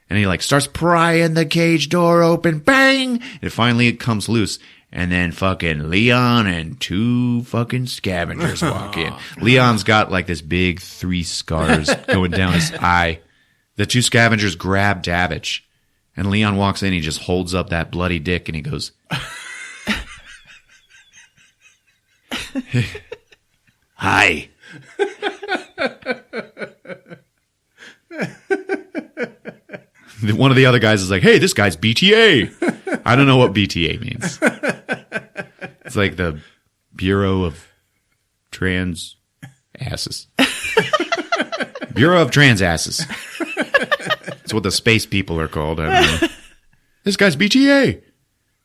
and he like starts prying the cage door open. Bang! And finally it comes loose. And then fucking Leon and two fucking scavengers walk in. Leon's got like this big 3 scars going down his eye. The 2 scavengers grab Davich. And Leon walks in. He just holds up that bloody dick and he goes, hi. One of the other guys is like, hey, this guy's BTA. I don't know what BTA means. It's like the Bureau of Trans Asses. Bureau of Trans Asses. That's what the space people are called. I don't know. This guy's BTA.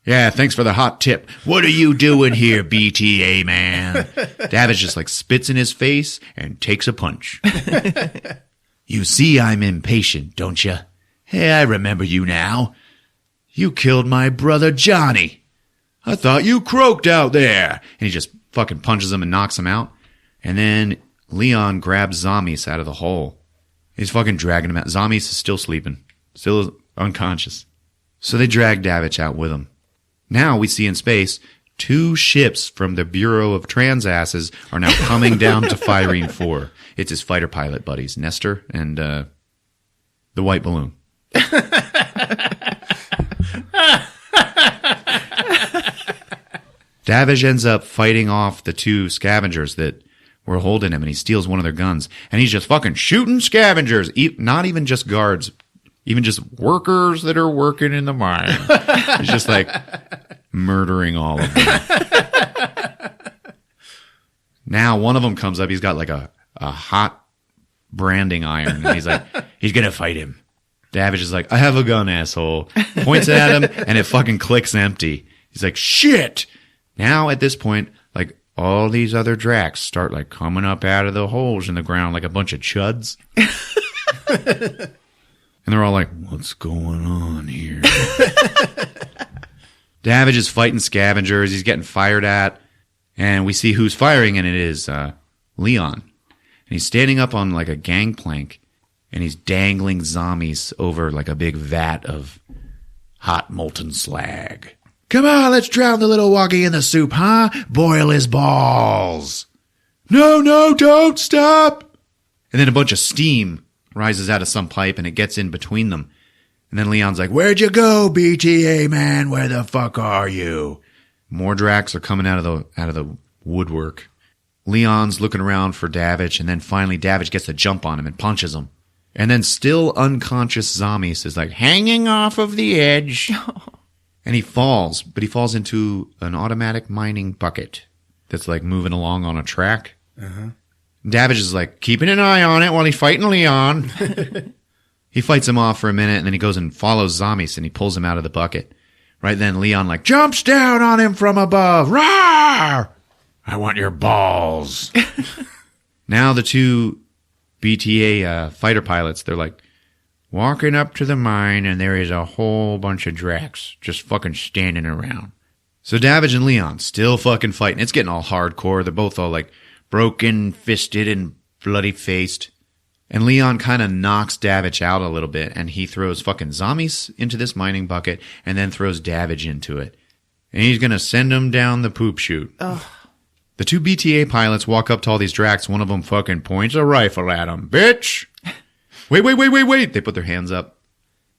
Yeah, thanks for the hot tip. What are you doing here, BTA, man? Davich just like spits in his face and takes a punch. You see I'm impatient, don't you? Hey, I remember you now. You killed my brother Johnny. I thought you croaked out there. And he just fucking punches him and knocks him out. And then Leon grabs Zamis out of the hole. He's fucking dragging him out. Zamis is still sleeping. Still unconscious. So they drag Davich out with him. Now we see in space, 2 ships from the Bureau of Trans Asses are now coming down to Firene 4. It's his fighter pilot buddies, Nestor and the white balloon. Davich ends up fighting off the 2 scavengers that were holding him, and he steals one of their guns. And he's just fucking shooting scavengers, not even just guards, even just workers that are working in the mine. He's just like murdering all of them. Now one of them comes up. He's got like a hot branding iron. And he's like, he's going to fight him. Davich is like, I have a gun, asshole. Points it at him and it fucking clicks empty. He's like, shit. Now at this point, like all these other Dracs start like coming up out of the holes in the ground like a bunch of chuds. And they're all like, what's going on here? Davidge is fighting scavengers. He's getting fired at. And we see who's firing, and it is Leon. And he's standing up on like a gangplank, and he's dangling zombies over like a big vat of hot molten slag. Come on, let's drown the little woggy in the soup, huh? Boil his balls. No, don't stop. And then a bunch of steam rises out of some pipe, and it gets in between them. And then Leon's like, where'd you go, BTA man? Where the fuck are you? More Dracs are coming out of the woodwork. Leon's looking around for Davidge, and then finally Davidge gets a jump on him and punches him. And then still unconscious Zombies is like hanging off of the edge. And he falls, but he falls into an automatic mining bucket that's like moving along on a track. Davidge is like keeping an eye on it while he's fighting Leon. He fights him off for a minute, and then he goes and follows Zombies, and he pulls him out of the bucket. Right then, Leon like jumps down on him from above. Rawr! I want your balls. Now the two BTA fighter pilots, they're like walking up to the mine, and there is a whole bunch of Dracs just fucking standing around. So Davidge and Leon still fucking fighting. It's getting all hardcore. They're both all like broken, fisted, and bloody faced. And Leon kind of knocks Davidge out a little bit, and he throws fucking Zombies into this mining bucket and then throws Davidge into it. And he's going to send him down the poop chute. Ugh. The two BTA pilots walk up to all these Dracs. One of them fucking points a rifle at him. Bitch! Wait. They put their hands up.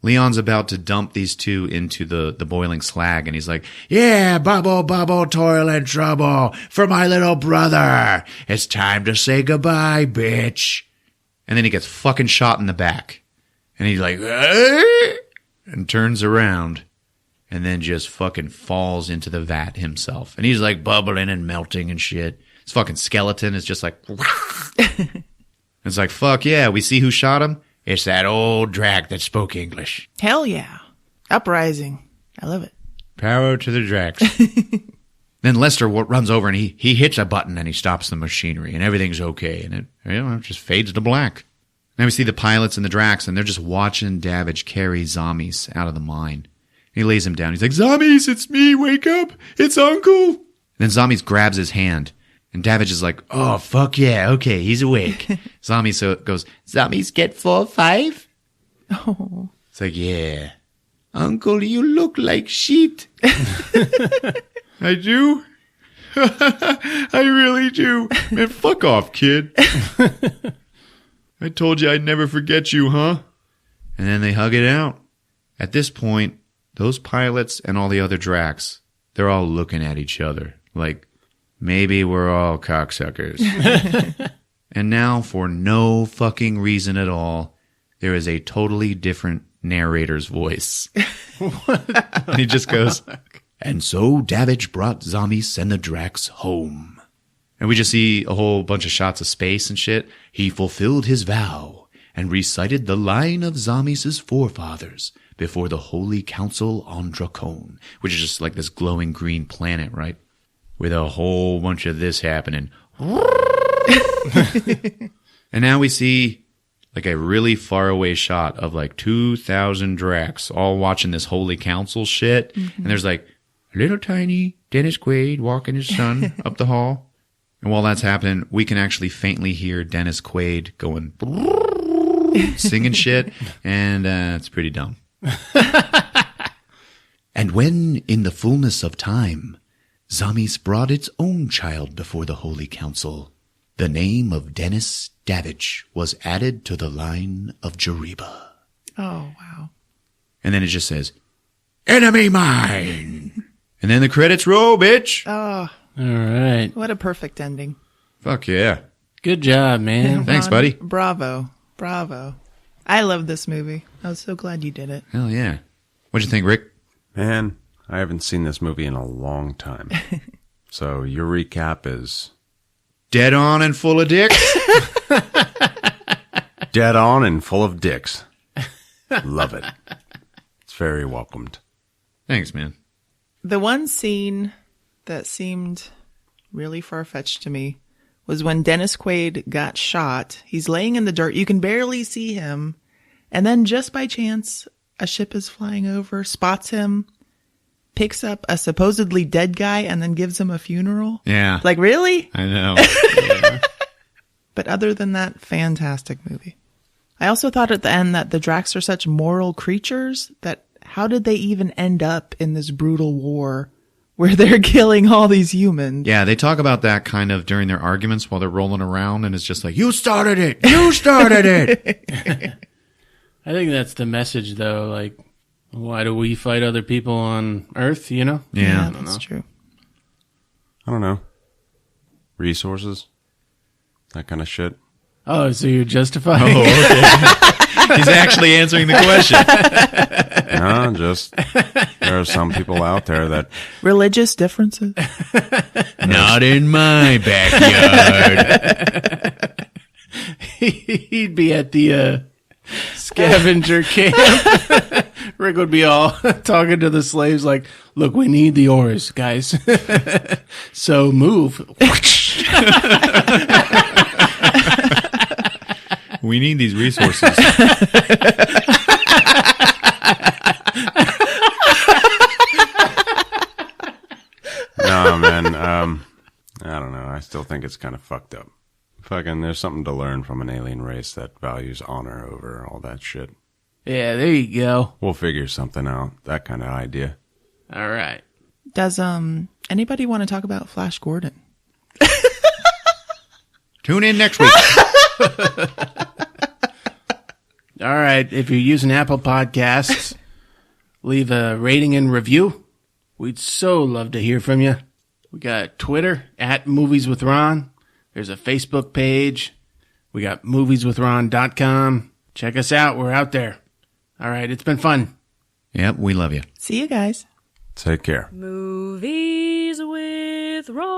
Leon's about to dump these two into the boiling slag, and he's like, yeah, bubble, toil and trouble for my little brother. It's time to say goodbye, bitch. And then he gets fucking shot in the back. And he's like, and turns around. And then just fucking falls into the vat himself. And he's like bubbling and melting and shit. His fucking skeleton is just like, it's like, fuck yeah, we see who shot him. It's that old Drac that spoke English. Hell yeah. Uprising. I love it. Power to the Dracs. Then Lester runs over and he hits a button and he stops the machinery and everything's okay. And it just fades to black. Now we see the pilots and the Dracs, and they're just watching Davidge carry Zombies out of the mine. He lays him down. He's like, Zombies, it's me. Wake up. It's Uncle. And then Zombies grabs his hand. And Davidge is like, oh, fuck yeah. Okay, he's awake. Zombies goes, Zombies get 4 or 5? Oh. It's like, yeah. Uncle, you look like shit. I do? I really do. Man, fuck off, kid. I told you I'd never forget you, huh? And then they hug it out. At this point, those pilots and all the other Dracs, they're all looking at each other like, maybe we're all cocksuckers. And now, for no fucking reason at all, there is a totally different narrator's voice. And he just goes, and so Davidge brought Zombies and the Dracs home. And we just see a whole bunch of shots of space and shit. He fulfilled his vow and recited the line of Zombies' forefathers before the Holy Council on Dracone, which is just like this glowing green planet, right? With a whole bunch of this happening. And now we see like a really far away shot of like 2,000 Dracs all watching this Holy Council shit. Mm-hmm. And there's like little tiny Dennis Quaid walking his son up the hall. And while that's happening, we can actually faintly hear Dennis Quaid going singing shit. And it's pretty dumb. And when in the fullness of time, Zombies brought its own child before the Holy Council, the name of Dennis Davidge was added to the line of Jariba. Oh, wow. And then it just says, enemy mine. And then the credits roll, bitch. Oh, All right. what a perfect ending. Fuck yeah. Good job, man. Thanks, Ron, buddy. Bravo. I love this movie. I was so glad you did it. Hell yeah. What'd you think, Rick? Man, I haven't seen this movie in a long time. So your recap is Dead on and full of dicks? dead on and full of dicks. Love it. It's very welcomed. Thanks, man. The one scene that seemed really far-fetched to me was when Dennis Quaid got shot. He's laying in the dirt. You can barely see him. And then just by chance, a ship is flying over, spots him, picks up a supposedly dead guy, and then gives him a funeral. Yeah. Like, really? I know. Yeah. But other than that, fantastic movie. I also thought at the end that the Dracs are such moral creatures that how did they even end up in this brutal war where they're killing all these humans? Yeah, they talk about that kind of during their arguments while they're rolling around, and it's just like, you started it! You started it! I think that's the message, though. Like, why do we fight other people on Earth, you know? Yeah, that's true. I don't know. Resources? That kind of shit. Oh, so you're justifying? Oh, okay. He's actually answering the question. No, just there are some people out there that Religious differences? Not in my backyard. He'd be at the scavenger camp. Rick would be all talking to the slaves like, look, we need the ores, guys. So move. We need these resources. no, man. I don't know. I still think it's kind of fucked up. Fucking, there's something to learn from an alien race that values honor over all that shit. Yeah, there you go. We'll figure something out. That kind of idea. All right. Does anybody want to talk about Flash Gordon? Tune in next week. All right. If you're using Apple Podcasts, leave a rating and review. We'd so love to hear from you. We got Twitter at Movies with Ron. There's a Facebook page. We got movieswithron.com. Check us out. We're out there. All right. It's been fun. Yep, we love you. See you guys. Take care. Movies with Ron.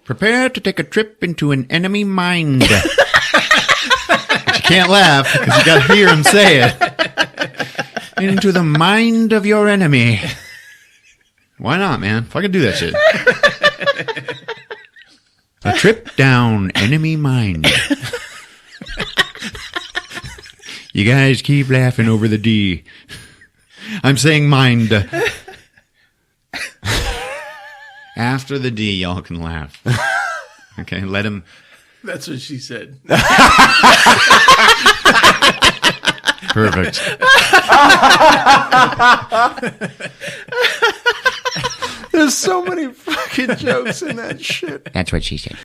Prepare to take a trip into an enemy mind. But you can't laugh because you got to hear him say it. Into the mind of your enemy. Why not, man? Fucking do that shit. A trip down enemy mind. You guys keep laughing over the D. I'm saying mind. After the D, y'all can laugh. Okay, let him. That's what she said. Perfect. There's so many fucking jokes in that shit. That's what she said.